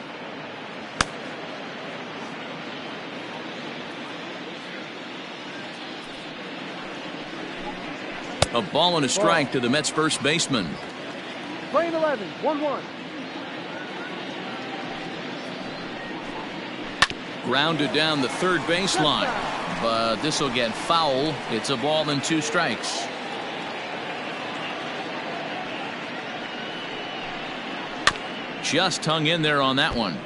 A ball and a strike to the Mets first baseman. Playing 11, 1-1. Grounded down the third baseline, but this will get foul. It's a ball and 2 strikes. Just hung in there on that one.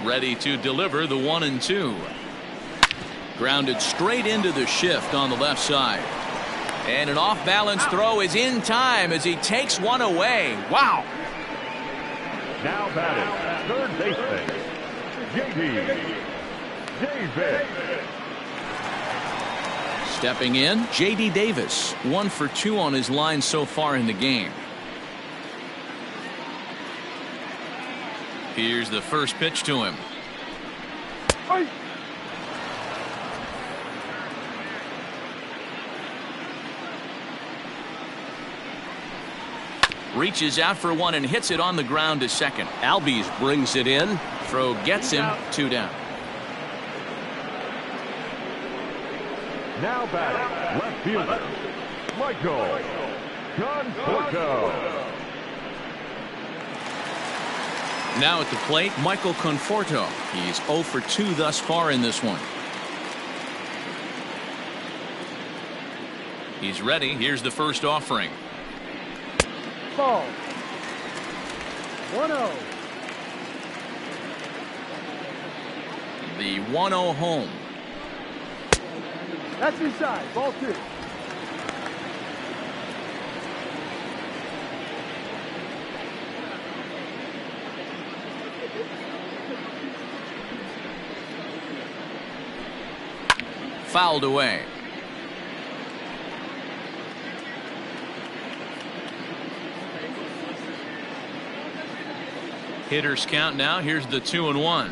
Ready to deliver the 1-2. Grounded straight into the shift on the left side. And an off-balance throw is in time as he takes one away. Wow. Now batting, third baseman, J.D. Davis. Stepping in, J.D. Davis. 1 for 2 on his line so far in the game. Here's the first pitch to him. Reaches out for one and hits it on the ground to second. Albies brings it in. Throw gets him. 2 down. Now batting, left fielder, Michael Conforto. Now at the plate, Michael Conforto. He's 0 for 2 thus far in this one. He's ready. Here's the first offering. Ball. 1-0. The 1-0 home. That's inside. Ball 2. Fouled away. Hitters count now. Here's the 2-1.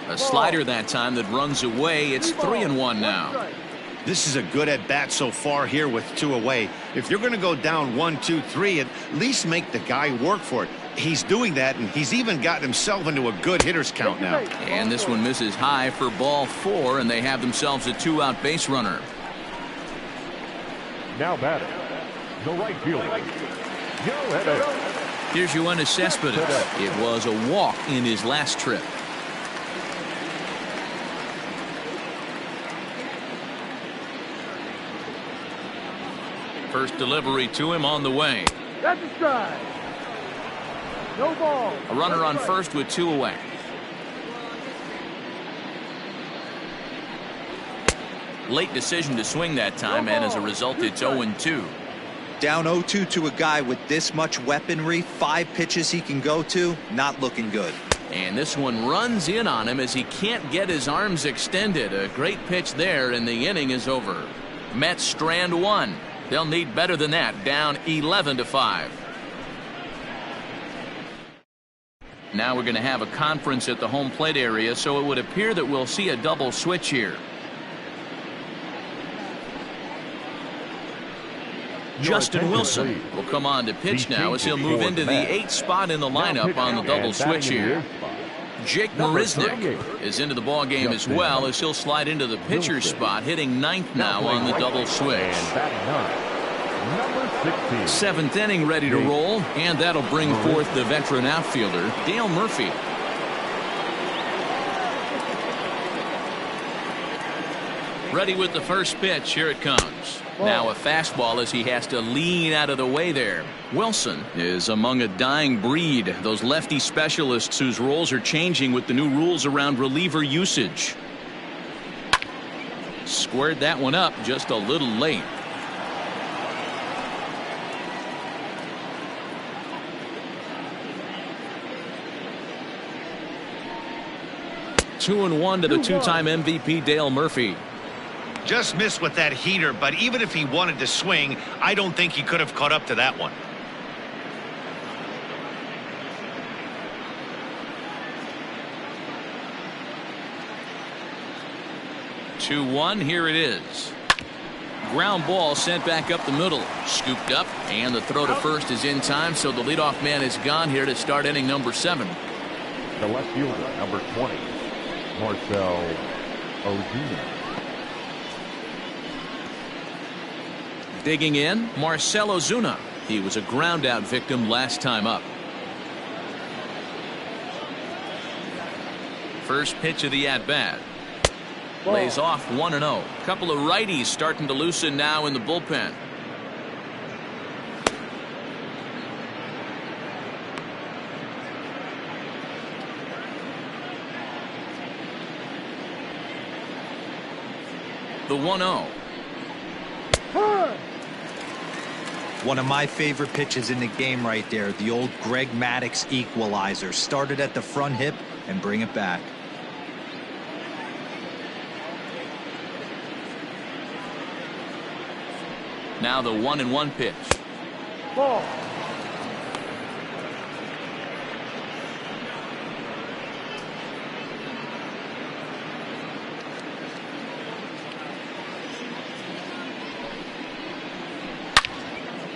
A slider that time that runs away. It's 3-1 now. This is a good at bat so far here with 2 away. If you're going to go down 1, 2, 3, at least make the guy work for it. He's doing that, and he's even gotten himself into a good hitter's count now. And this one misses high for ball 4, and they have themselves a 2-out base runner. Now batting, the right fielder, Joe. Here's Yoenis Cespedes. It was a walk in his last trip. First delivery to him on the way. That's a strike. No ball. A runner on first with 2 away. Late decision to swing that time, and as a result, it's 0-2. Down 0-2 to a guy with this much weaponry, 5 pitches he can go to, not looking good. And this one runs in on him as he can't get his arms extended. A great pitch there, and the inning is over. Mets strand 1. They'll need better than that, down 11-5. Now we're going to have a conference at the home plate area, so it would appear that we'll see a double switch here. Justin Wilson will come on to pitch now as he'll move into the 8th spot in the lineup on the double switch here. Jake Marisnick is into the ball game as well as he'll slide into the pitcher's spot, hitting 9th now on the double switch. 7th inning ready to roll, and that'll bring forth the veteran outfielder Dale Murphy. Ready with the first pitch. Here it comes. Now a fastball as he has to lean out of the way there. Wilson is among a dying breed, those lefty specialists whose roles are changing with the new rules around reliever usage. Squared that one up just a little late. Two and one to the two-time MVP Dale Murphy. Just missed with that heater, but even if he wanted to swing, I don't think he could have caught up to that one. 2-1. Here it is. Ground ball sent back up the middle. Scooped up, and the throw to first is in time, so the leadoff man is gone here to start inning number 7. The left fielder, number 20, Marcell Ozuna. Digging in, Marcell Ozuna. He was a ground out victim last time up. First pitch of the at-bat. Lays off 1-0. Couple of righties starting to loosen now in the bullpen. The 1-0. One of my favorite pitches in the game right there. The old Greg Maddux equalizer. Started at the front hip and bring it back. Now the 1-1 pitch. Ball.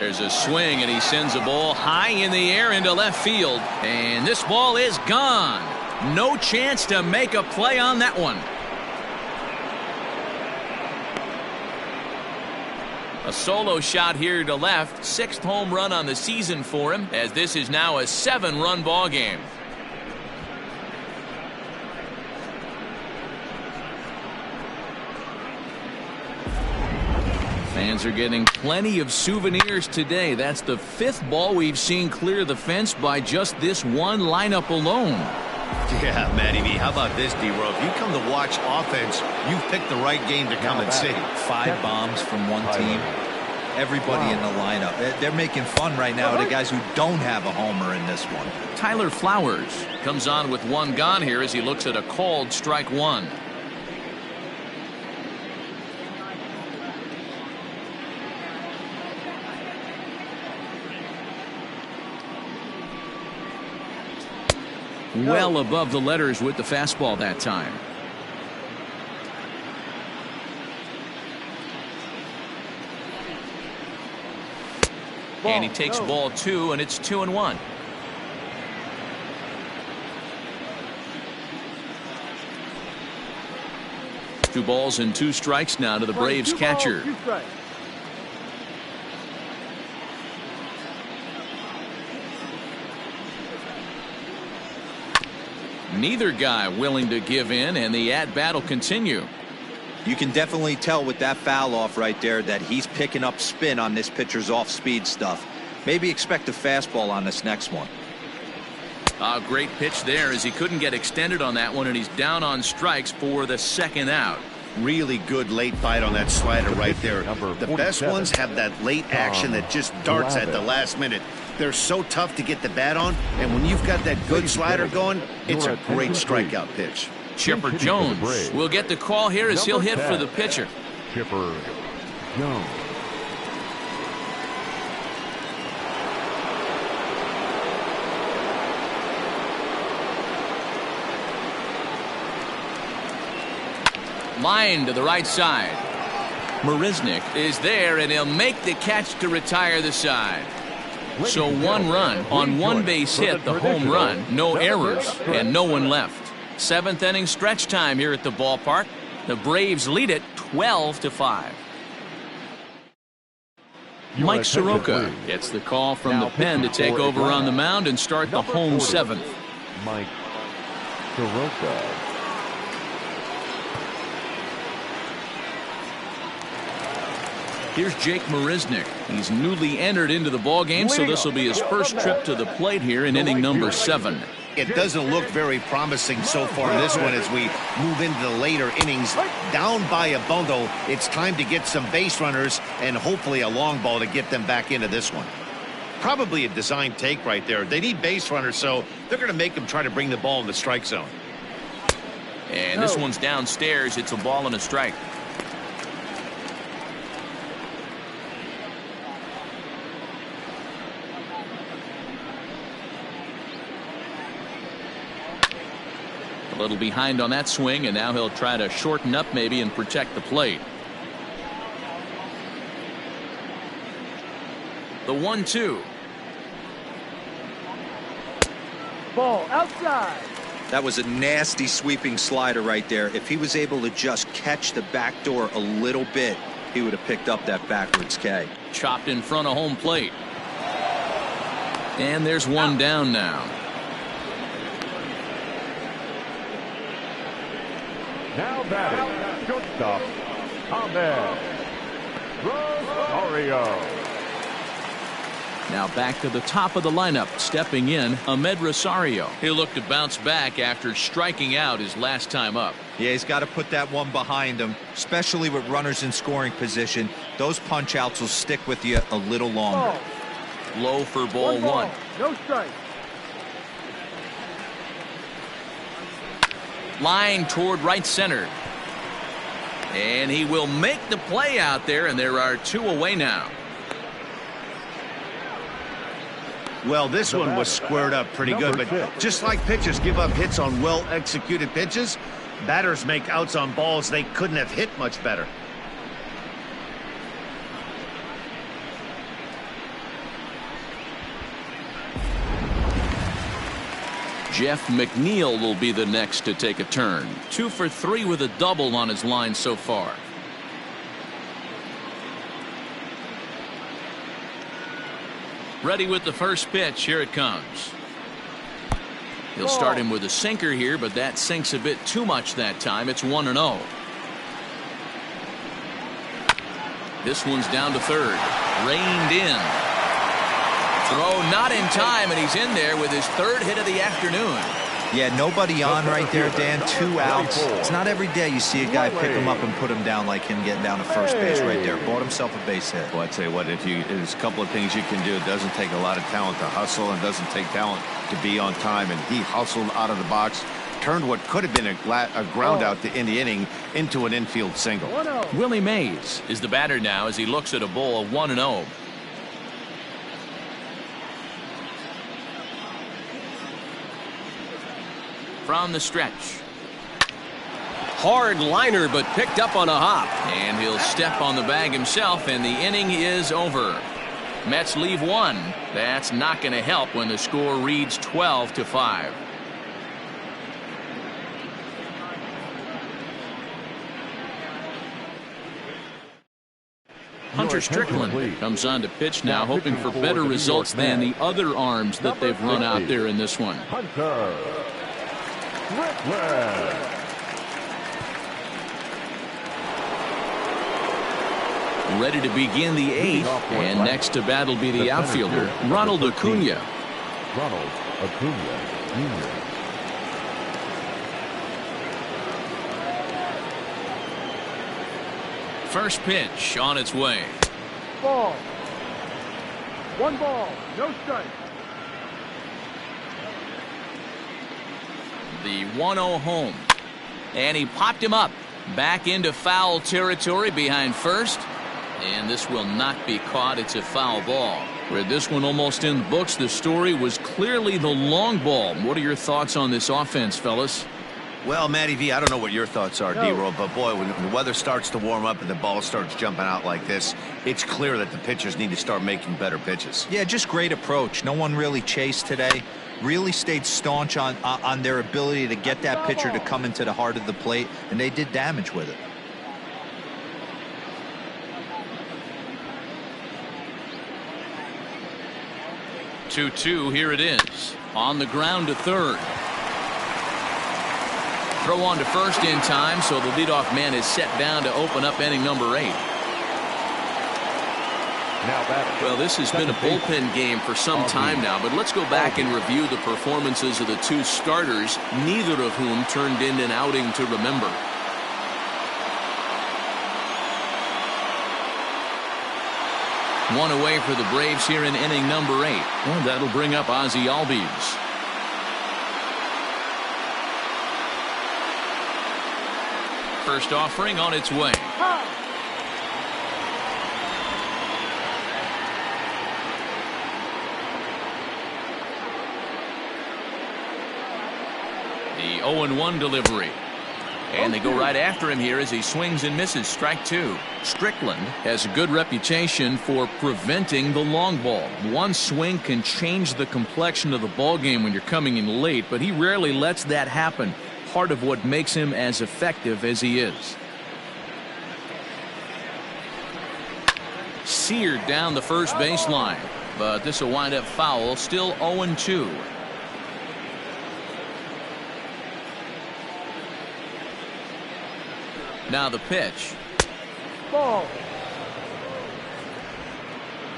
There's a swing, and he sends a ball high in the air into left field. And this ball is gone. No chance to make a play on that one. A solo shot here to left. 6th home run on the season for him, as this is now a 7-run ball game. Fans are getting plenty of souvenirs today. That's the 5th ball we've seen clear the fence by just this one lineup alone. Yeah, Matty V, how about this, D-Row? If you come to watch offense, you've picked the right game to come and see. 5 bombs from one team. Everybody in the lineup. They're making fun right now of the guys who don't have a homer in this one. Tyler Flowers comes on with 1 gone here as he looks at a called strike 1. Well above the letters with the fastball that time. And he takes ball 2, and it's 2-1. Two balls and 2 strikes now to the Braves catcher. Neither guy willing to give in, and the at-bat will continue. You can definitely tell with that foul off right there that he's picking up spin on this pitcher's off-speed stuff. Maybe expect a fastball on this next one. A great pitch there as he couldn't get extended on that one, and he's down on strikes for the 2nd out. Really good late bite on that slider right there. The best ones have that late action that just darts at the last minute. They're so tough to get the bat on, and when you've got that good slider going, it's a great strikeout pitch. Chipper Jones will get the call here as he'll hit for the pitcher. Chipper Jones. Line to the right side. Marisnick is there, and he'll make the catch to retire the side. So 1 run on 1 base hit, the home run, no errors, and no one left. 7th inning stretch time here at the ballpark. The Braves lead it 12-5. Mike Soroka gets the call from the pen to take over on the mound and start the home 7th. Mike Soroka. Here's Jake Marisnick. He's newly entered into the ballgame, so this will be his first trip to the plate here in inning number 7. It doesn't look very promising so far in this one as we move into the later innings. Down by a bundle, it's time to get some base runners and hopefully a long ball to get them back into this one. Probably a design take right there. They need base runners, so they're going to make them try to bring the ball in the strike zone. And this one's downstairs. It's a ball and a strike. A little behind on that swing, and now he'll try to shorten up maybe and protect the plate. The 1-2. Ball outside. That was a nasty sweeping slider right there. If he was able to just catch the back door a little bit, he would have picked up that backwards K. Chopped in front of home plate. And there's one down now. Now batting, shortstop, Ahmed Rosario. Now back to the top of the lineup. Stepping in, Ahmed Rosario. He'll look to bounce back after striking out his last time up. Yeah, he's got to put that one behind him, especially with runners in scoring position. Those punch outs will stick with you a little longer. Low for ball 1. No strike. Line toward right center. And he will make the play out there, and there are 2 away now. Well, this one was squared up pretty good, but just like pitchers give up hits on well-executed pitches, batters make outs on balls they couldn't have hit much better. Jeff McNeil will be the next to take a turn. 2 for 3 with a double on his line so far. Ready with the first pitch. Here it comes. He'll start him with a sinker here, but that sinks a bit too much that time. It's 1-0. This one's down to third. Reined in. Throw not in time, and he's in there with his third hit of the afternoon. Yeah, nobody on right there, Dan. 2 outs. It's not every day you see a guy pick him up and put him down like him getting down to first base right there. Bought himself a base hit. Well, I'd say what, there's a couple of things you can do. It doesn't take a lot of talent to hustle, and doesn't take talent to be on time. And he hustled out of the box, turned what could have been a ground out in the inning into an infield single. Willie Mays is the batter now as he looks at a ball of 1-0. From the stretch. Hard liner, but picked up on a hop. And he'll step on the bag himself, and the inning is over. Mets leave one. That's not going to help when the score reads 12-5. Hunter Strickland comes on to pitch now, hoping for better results than the other arms that they've run out there in this one. Hunter Strickland. Ready to begin the 8th, and next to bat will be the outfielder, Ronald Acuna. Ronald Acuna Jr. First pitch on its way. Ball. 1 ball, no strike. The 1-0 home. And he popped him up. Back into foul territory behind first. And this will not be caught. It's a foul ball. Where this one almost in the books, the story was clearly the long ball. What are your thoughts on this offense, fellas? Well, Matty V, I don't know what your thoughts are, D-Roll, but boy, when the weather starts to warm up and the ball starts jumping out like this, it's clear that the pitchers need to start making better pitches. Yeah, just great approach. No one really chased today. Really stayed staunch on their ability to get that pitcher to come into the heart of the plate, and they did damage with it. Two, here it is. On the ground to third. Throw on to first in time, so the leadoff man is set down to open up inning number 8. Well, this has been a bullpen game for some time now, but let's go back and review the performances of the 2 starters, neither of whom turned in an outing to remember. One away for the Braves here in inning number 8. Well, that'll bring up Ozzie Albies. First offering on its way. The 0-1 delivery. And they go right after him here as he swings and misses. Strike 2. Strickland has a good reputation for preventing the long ball. One swing can change the complexion of the ball game when you're coming in late, but he rarely lets that happen. Part of what makes him as effective as he is. Seared down the first baseline, but this will wind up foul. Still 0-2. Now the pitch. Ball.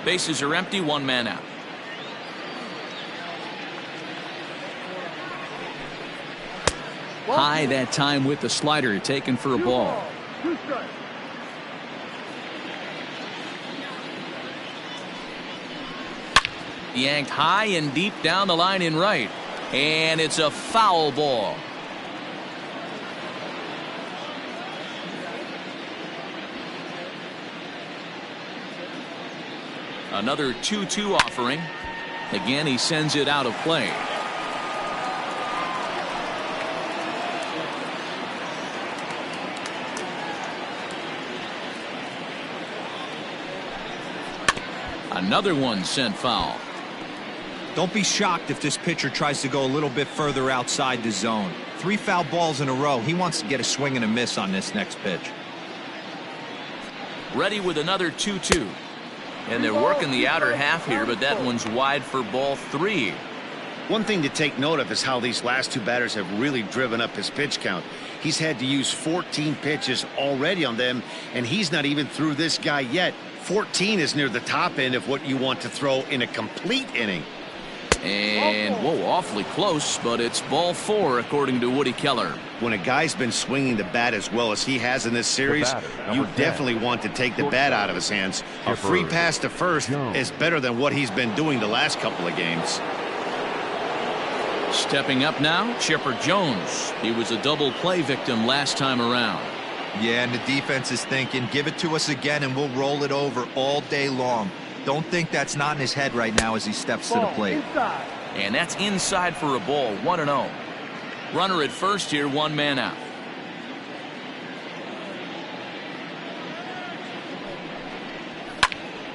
Bases are empty, 1 man out. High that time with the slider, taken for a ball. 2 strikes. Yanked high and deep down the line in right. And it's a foul ball. Another 2-2 offering. Again, he sends it out of play. Another one sent foul. Don't be shocked if this pitcher tries to go a little bit further outside the zone. 3 foul balls in a row. He wants to get a swing and a miss on this next pitch. Ready with another 2-2. And they're working the outer half here, but that one's wide for ball 3. One thing to take note of is how these last 2 batters have really driven up his pitch count. He's had to use 14 pitches already on them, and he's not even through this guy yet. 14 is near the top end of what you want to throw in a complete inning. And, whoa, awfully close, but it's ball 4, according to Woody Keller. When a guy's been swinging the bat as well as he has in this series, you definitely want to take the bat out of his hands. A free pass to first is better than what he's been doing the last couple of games. Stepping up now, Chipper Jones. He was a double play victim last time around. Yeah, and the defense is thinking, give it to us again and we'll roll it over all day long. Don't think that's not in his head right now as he steps to the plate. And that's inside for a ball, 1-0. Runner at first here, 1 man out.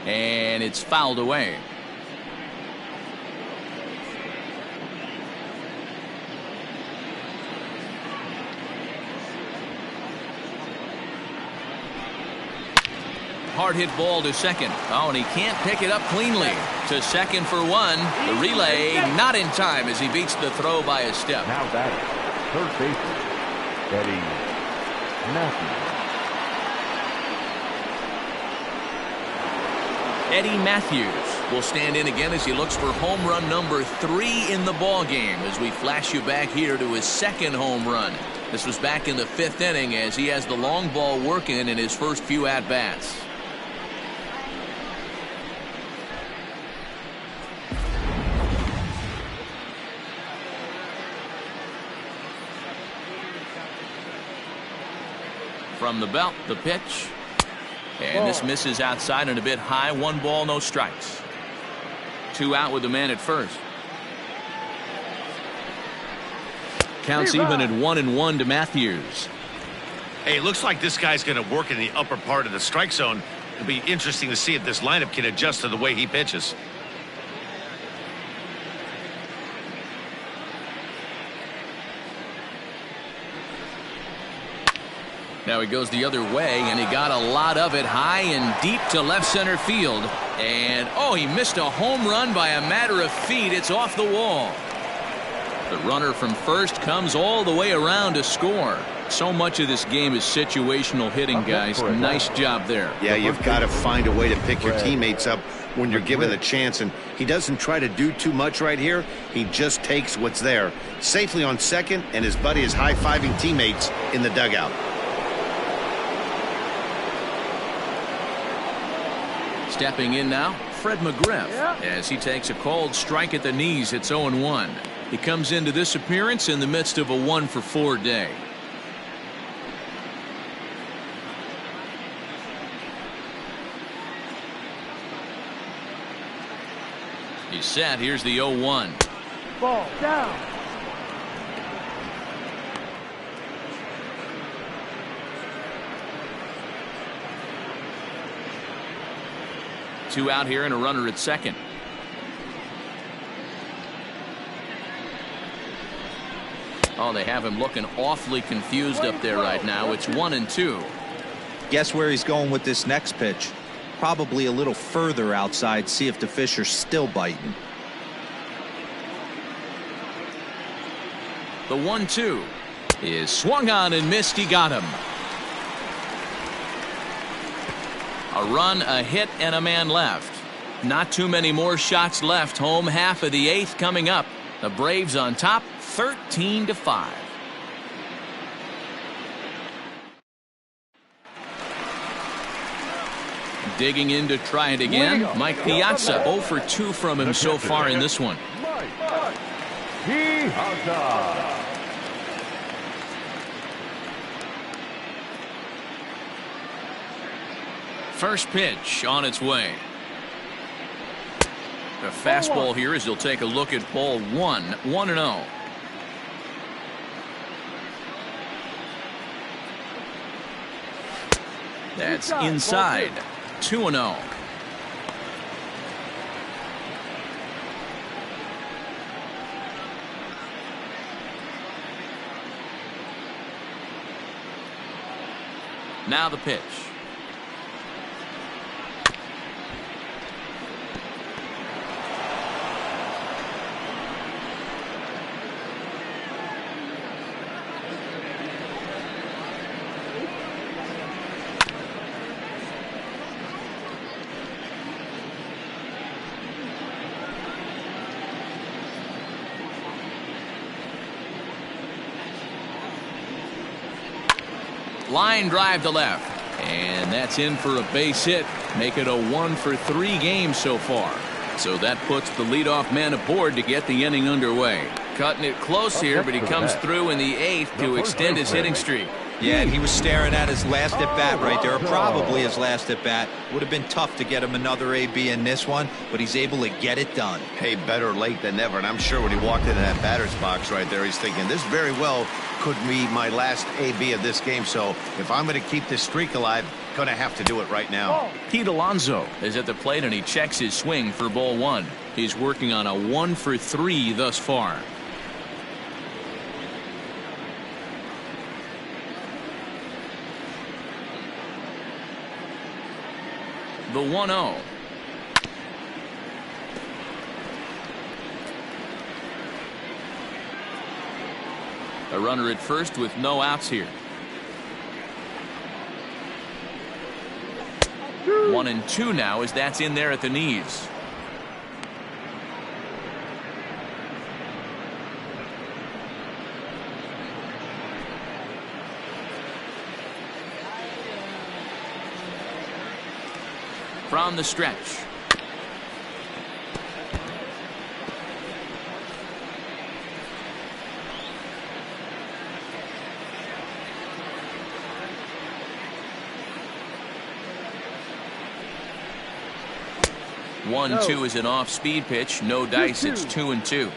And it's fouled away. Hard hit ball to second. Oh, and he can't pick it up cleanly. To second for 1. The relay not in time as he beats the throw by a step. Now batting, third baseman, Eddie Matthews. Eddie Matthews will stand in again as he looks for home run number 3 in the ball game as we flash you back here to his 2nd home run. This was back in the 5th inning as he has the long ball working in his first few at-bats. From the belt, the pitch. And this misses outside and a bit high. 1 ball, no strikes. 2 out with the man at first. Counts even at 1-1 to Matthews. Hey, it looks like this guy's going to work in the upper part of the strike zone. It'll be interesting to see if this lineup can adjust to the way he pitches. Now he goes the other way, and he got a lot of it high and deep to left center field. And, oh, he missed a home run by a matter of feet. It's off the wall. The runner from first comes all the way around to score. So much of this game is situational hitting, guys. Nice job there. Yeah, you've got to find a way to pick your teammates up when you're given the chance, and he doesn't try to do too much right here. He just takes what's there. Safely on second, and his buddy is high-fiving teammates in the dugout. Stepping in now, Fred McGriff, as he takes a called strike at the knees. It's 0-1. He comes into this appearance in the midst of a 1-for-4 day. He's set. Here's the 0-1. Ball down. Two out here and a runner at second. Oh, they have him looking awfully confused up there right now. It's 1-2. Guess where he's going with this next pitch? Probably a little further outside. See if the fish are still biting. The 1-2 is swung on and missed. He got him. A run, a hit, and a man left. Not too many more shots left. Home half of the 8th coming up. The Braves on top, 13-5. Digging in to try it again. Mike Piazza, 0 for 2 from him so far in this one. Piazza. First pitch on its way. The fastball here as he'll take a look at ball 1, 1-0. That's inside. 2-0. Now the pitch. Line drive to left. And that's in for a base hit. Make it a 1-for-3 game so far. So that puts the leadoff man aboard to get the inning underway. Cutting it close here, but he comes through in the 8th to extend his hitting streak. Yeah, and he was staring at his last at-bat right there, or probably his last at-bat. Would have been tough to get him another AB in this one, but he's able to get it done. Hey, better late than never. And I'm sure when he walked into that batter's box right there, he's thinking, this very well could be my last AB of this game. So if I'm going to keep this streak alive, going to have to do it right now. Pete Alonso is at the plate, and he checks his swing for ball 1. He's working on a 1-for-3 thus far. The 1-0. A runner at first with no outs here. 1-2 now as that's in there at the knees. From the stretch. No. 1-2 is an off-speed pitch. No dice. It's 2-2.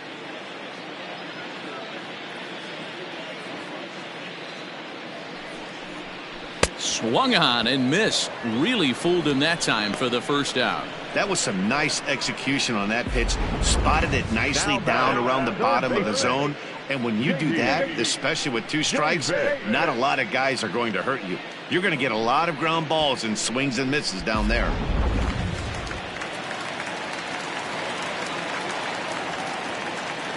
Swung on and missed. Really fooled him that time for the first out. That was some nice execution on that pitch. Spotted it nicely down around the bottom of the zone. And when you do that, especially with 2 strikes, not a lot of guys are going to hurt you. You're going to get a lot of ground balls and swings and misses down there.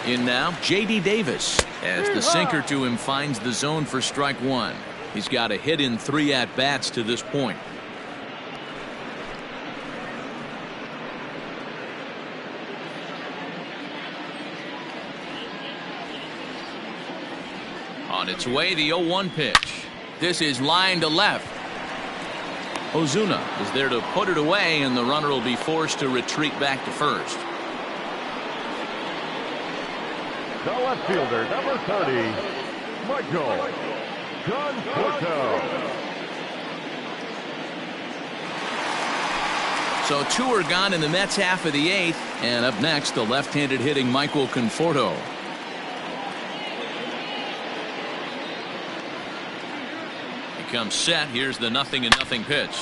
In now, J.D. Davis as the sinker to him finds the zone for strike 1. He's got a hit in 3 at-bats to this point. On its way, the 0-1 pitch. This is line to left. Ozuna is there to put it away, and the runner will be forced to retreat back to first. The left fielder, number 30, Michael Conforto. So 2 are gone in the Mets half of the 8th, and up next the left-handed hitting Michael Conforto. He comes set. Here's the 0-0 pitch.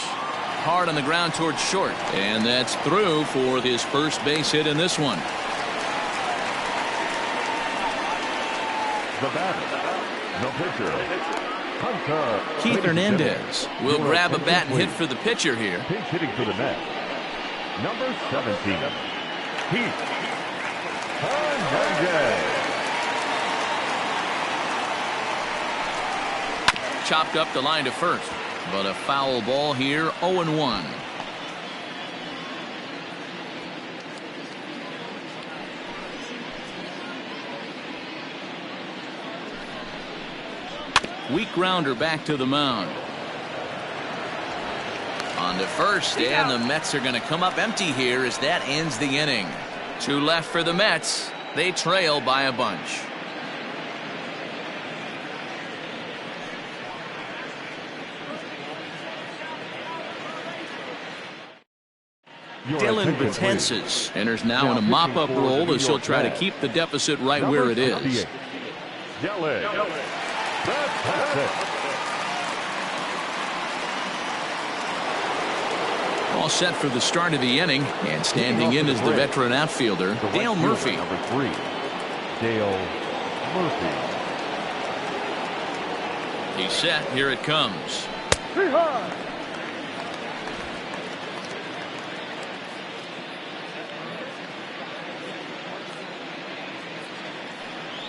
Hard on the ground towards short, and that's through for his first base hit in this one. The batter, the pitcher, Hunter. Keith Hernandez will grab a bat and hit for the pitcher here. Pinch hitting for the Mets, number 17, Keith Hernandez. Chopped up the line to first, but a foul ball here. 0-1. Weak grounder back to the mound. On to first, and the Mets are going to come up empty here as that ends the inning. 2 left for the Mets. They trail by a bunch. Dylan Betances enters now in a mop-up role as he'll try to keep the deficit right where it is. All set for the start of the inning, and standing in is the veteran outfielder, Dale Murphy. Number 3, Dale Murphy. He's set. Here it comes. Three high.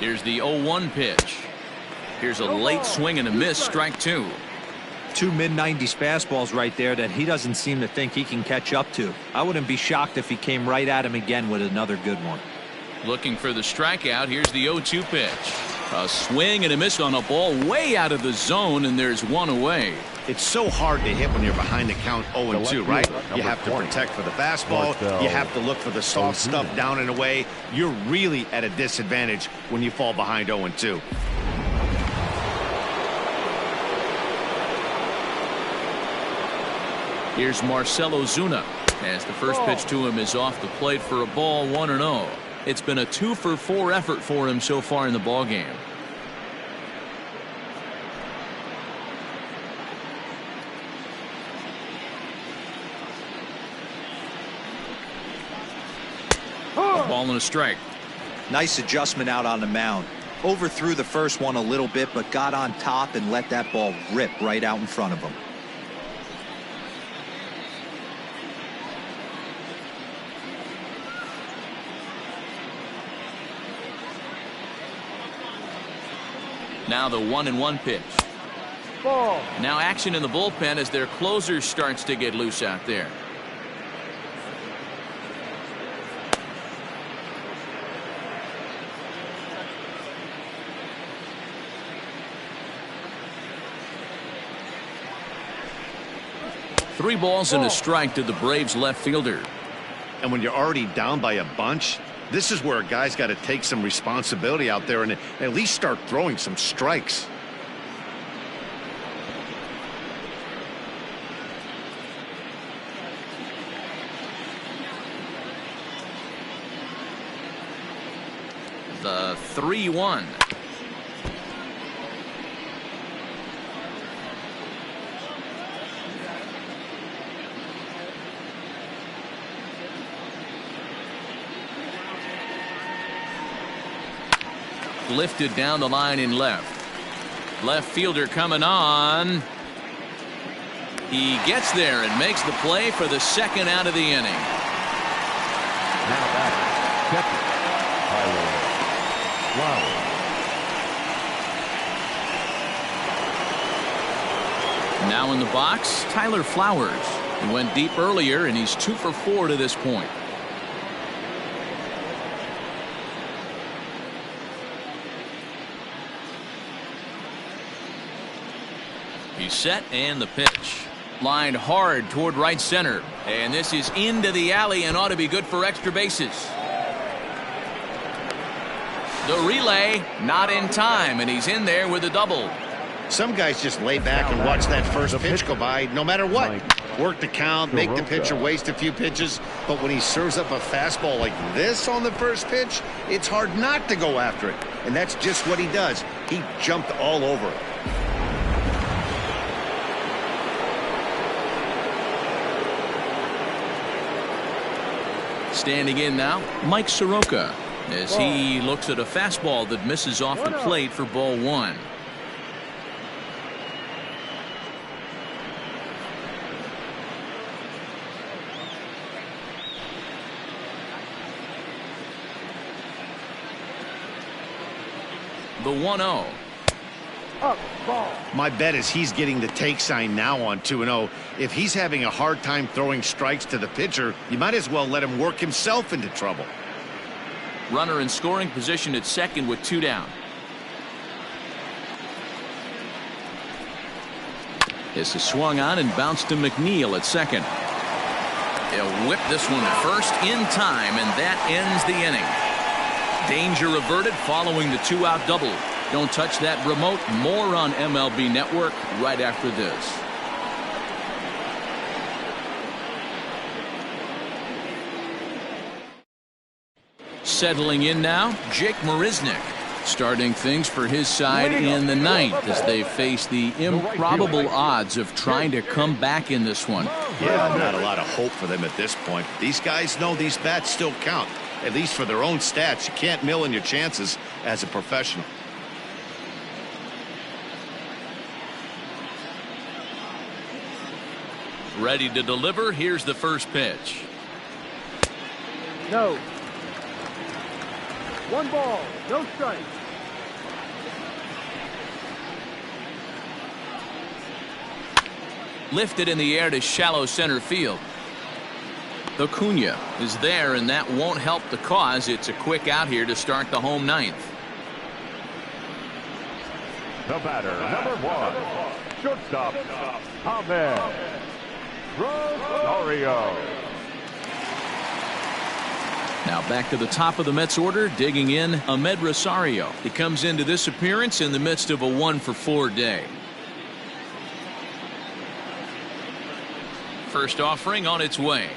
Here's the 0-1 pitch. Here's a late swing and a miss, strike two. Two mid-90s fastballs right there that he doesn't seem to think he can catch up to. I wouldn't be shocked if he came right at him again with another good one. Looking for the strikeout. Here's the 0-2 pitch. A swing and a miss on a ball way out of the zone, and there's one away. It's so hard to hit when you're behind the count 0-2, right? You have to protect for the fastball. You have to look for the soft stuff down and away. You're really at a disadvantage when you fall behind 0-2. Here's Marcell Ozuna as the first pitch to him is off the plate for a ball, 1-0. It's been a 2-for-4 effort for him so far in the ballgame. A ball and a strike. Nice adjustment out on the mound. Overthrew the first one a little bit, but got on top and let that ball rip right out in front of him. Now the 1-1 pitch. Ball. Now action in the bullpen as their closer starts to get loose out there. Three balls and a strike to the Braves left fielder. And when you're already down by a bunch, this is where a guy's got to take some responsibility out there and at least start throwing some strikes. The 3-1. Lifted down the line in left. Left fielder coming on. He gets there and makes the play for the second out of the inning. Now back, catcher, Tyler Flowers. Now in the box, Tyler Flowers. He went deep earlier, and he's 2 for 4 to this point. He's set, and the pitch. Lined hard toward right center. And this is into the alley and ought to be good for extra bases. The relay, not in time, and he's in there with a double. Some guys just lay back and watch that first pitch go by no matter what. Work the count, make the pitcher waste a few pitches. But when he serves up a fastball like this on the first pitch, it's hard not to go after it. And that's just what he does. He jumped all over it. Standing in now, Mike Soroka, as he looks at a fastball that misses off the plate for ball one. The 1-0. Up, ball. My bet is he's getting the take sign now on 2-0. If he's having a hard time throwing strikes to the pitcher, you might as well let him work himself into trouble. Runner in scoring position at second with 2 down. This is swung on and bounced to McNeil at second. He'll whip this one first in time, and that ends the inning. Danger averted following the 2-out double. Don't touch that remote. More on MLB Network right after this. Settling in now, Jake Marisnick. Starting things for his side in the ninth as they face the improbable odds of trying to come back in this one. Yeah, not a lot of hope for them at this point. These guys know these bats still count, at least for their own stats. You can't mill in your chances as a professional. Ready to deliver. Here's the first pitch. No. 1 ball, no strike. Lifted in the air to shallow center field. Acuna is there, and that won't help the cause. It's a quick out here to start the home ninth. The batter, number 1, shortstop, Ahmed Rosario. Now back to the top of the Mets order, digging in Ahmed Rosario. He comes into this appearance in the midst of a 1-for-4 day. First offering on its way.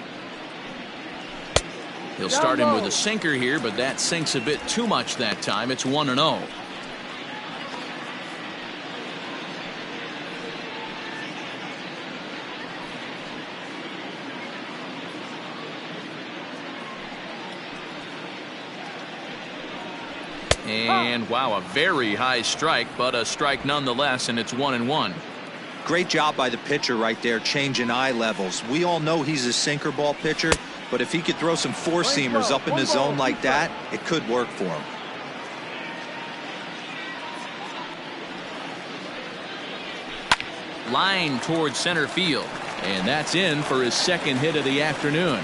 He'll start him with a sinker here, but that sinks a bit too much that time. It's 1-0. And wow, a very high strike, but a strike nonetheless, and it's 1-1. Great job by the pitcher right there, changing eye levels. We all know he's a sinker ball pitcher, but if he could throw some four-seamers up in the zone like that, it could work for him. Line towards center field, and that's in for his second hit of the afternoon.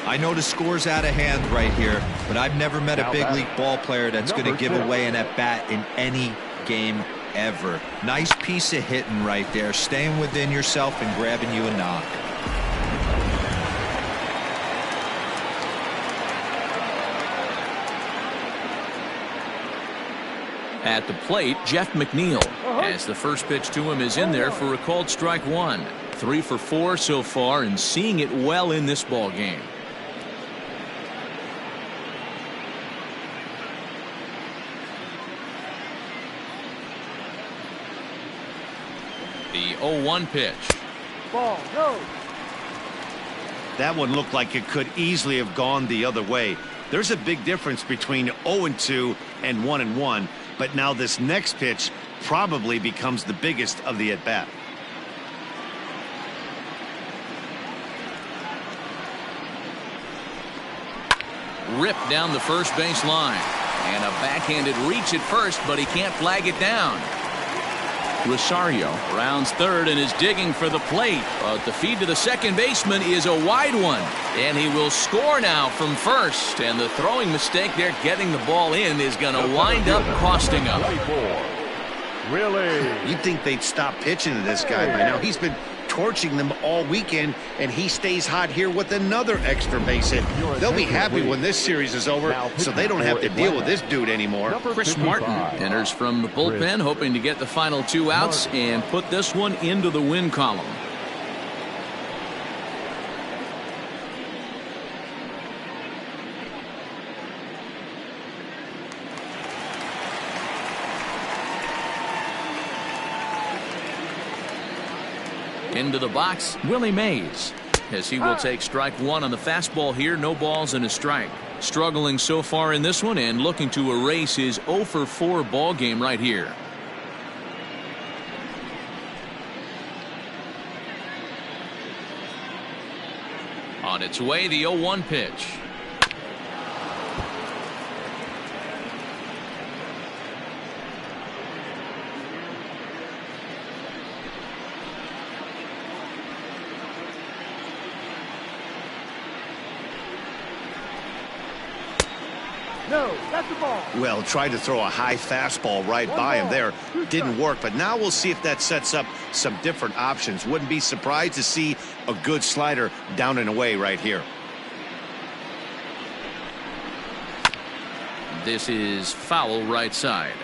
I know the score's out of hand right here, but I've never met a big league ball player that's going to give away an at-bat in any game ever. Nice piece of hitting right there, staying within yourself and grabbing you a knock. At the plate, Jeff McNeil, as the first pitch to him is in there for a called strike 1. 3 for 4 so far, and seeing it well in this ball game. The 0-1 pitch. Ball, no. That one looked like it could easily have gone the other way. There's a big difference between 0-2 and 1-1, but now this next pitch probably becomes the biggest of the at-bat. Ripped down the first base line, and a backhanded reach at first, but he can't flag it down. Rosario rounds third and is digging for the plate, but the feed to the second baseman is a wide one, and he will score now from first, and the throwing mistake there getting the ball in is going to wind up costing him. Really? You'd think they'd stop pitching to this guy by now. He's been torching them all weekend, and he stays hot here with another extra base hit. They'll be happy when this series is over, so they don't have to deal with this dude anymore. Chris Martin enters from the bullpen, hoping to get the final 2 outs and put this one into the win column. Into the box, Willie Mays, as he will take strike 1 on the fastball here. No balls and a strike. Struggling so far in this one and looking to erase his 0-for-4 ball game right here. On its way, the 0-1 pitch. No, that's the ball. Well, tried to throw a high fastball right by him there. Didn't work, but now we'll see if that sets up some different options. Wouldn't be surprised to see a good slider down and away right here. This is foul right side.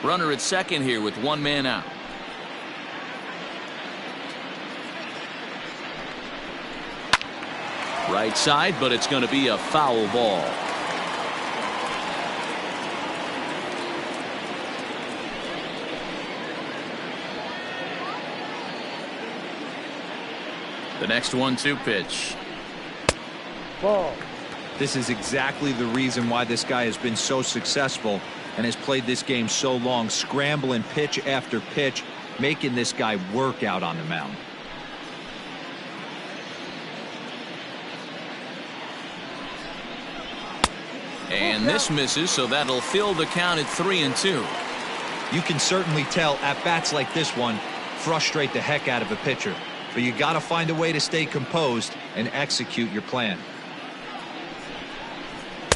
Runner at second here with 1 man out. Right side, but it's going to be a foul ball. The next 1-2 pitch. Ball. This is exactly the reason why this guy has been so successful and has played this game so long, scrambling pitch after pitch, making this guy work out on the mound. And this misses, so that'll fill the count at 3-2. You can certainly tell at bats like this one frustrate the heck out of a pitcher, but you got to find a way to stay composed and execute your plan.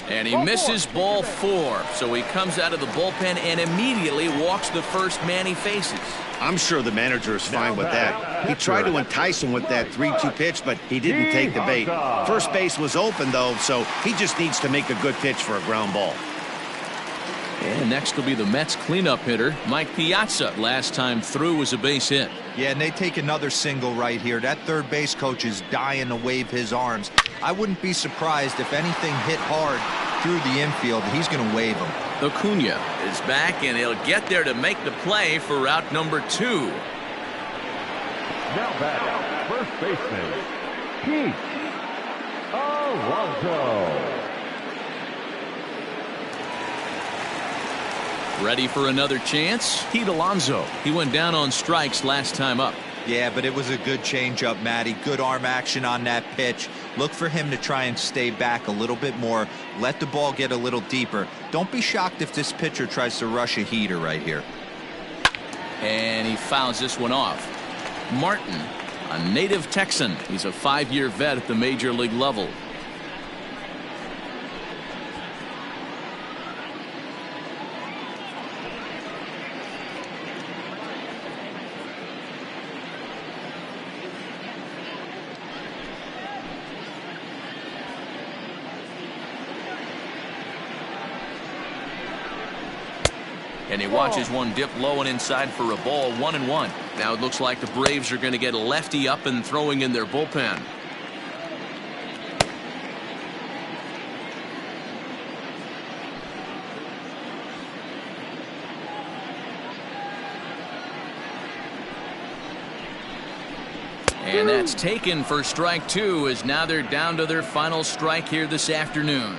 And he misses ball 4, so he comes out of the bullpen and immediately walks the first man he faces. I'm sure the manager is fine with that. He tried to entice him with that 3-2 pitch, but he didn't take the bait. First base was open, though, so he just needs to make a good pitch for a ground ball. And next will be the Mets cleanup hitter, Mike Piazza. Last time through was a base hit. Yeah, and they take another single right here. That third base coach is dying to wave his arms. I wouldn't be surprised if anything hit hard through the infield. He's going to wave them. Acuna is back, and he'll get there to make the play for route number 2. Now back, first baseman, Pete Alonso. Ready for another chance? Pete Alonso. He went down on strikes last time up. Yeah, but it was a good changeup, Matty. Good arm action on that pitch. Look for him to try and stay back a little bit more. Let the ball get a little deeper. Don't be shocked if this pitcher tries to rush a heater right here. And he fouls this one off. Martin, a native Texan. He's a 5-year vet at the major league level. And he watches one dip low and inside for a ball, 1-1. Now it looks like the Braves are going to get a lefty up and throwing in their bullpen. And that's taken for strike 2, as now they're down to their final strike here this afternoon.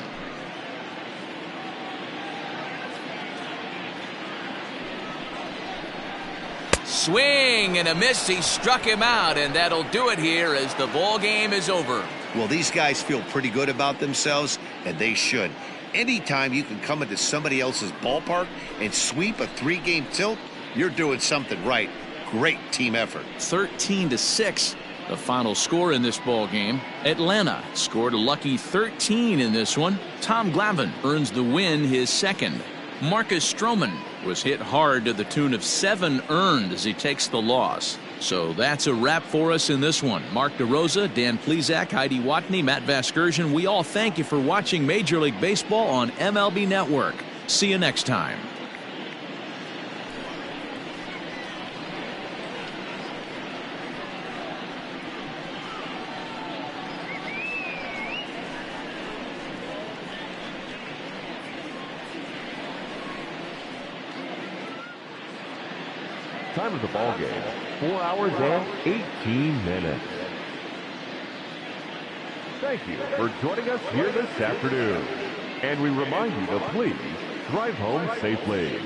Swing and a miss. He struck him out, and that'll do it here as the ball game is over. Well, these guys feel pretty good about themselves, and they should. Anytime you can come into somebody else's ballpark and sweep a 3-game tilt, you're doing something right. Great team effort. 13-6, the final score in this ball game. Atlanta scored a lucky 13 in this one. Tom Glavine earns the win, his second. Marcus Stroman was hit hard to the tune of 7 earned as he takes the loss. So that's a wrap for us in this one. Mark DeRosa, Dan Plesac, Heidi Watney, Matt Vasgersian, we all thank you for watching Major League Baseball on MLB Network. See you next time. Time of the ball game, 4 hours and 18 minutes. Thank you for joining us here this afternoon. And we remind you to please drive home safely.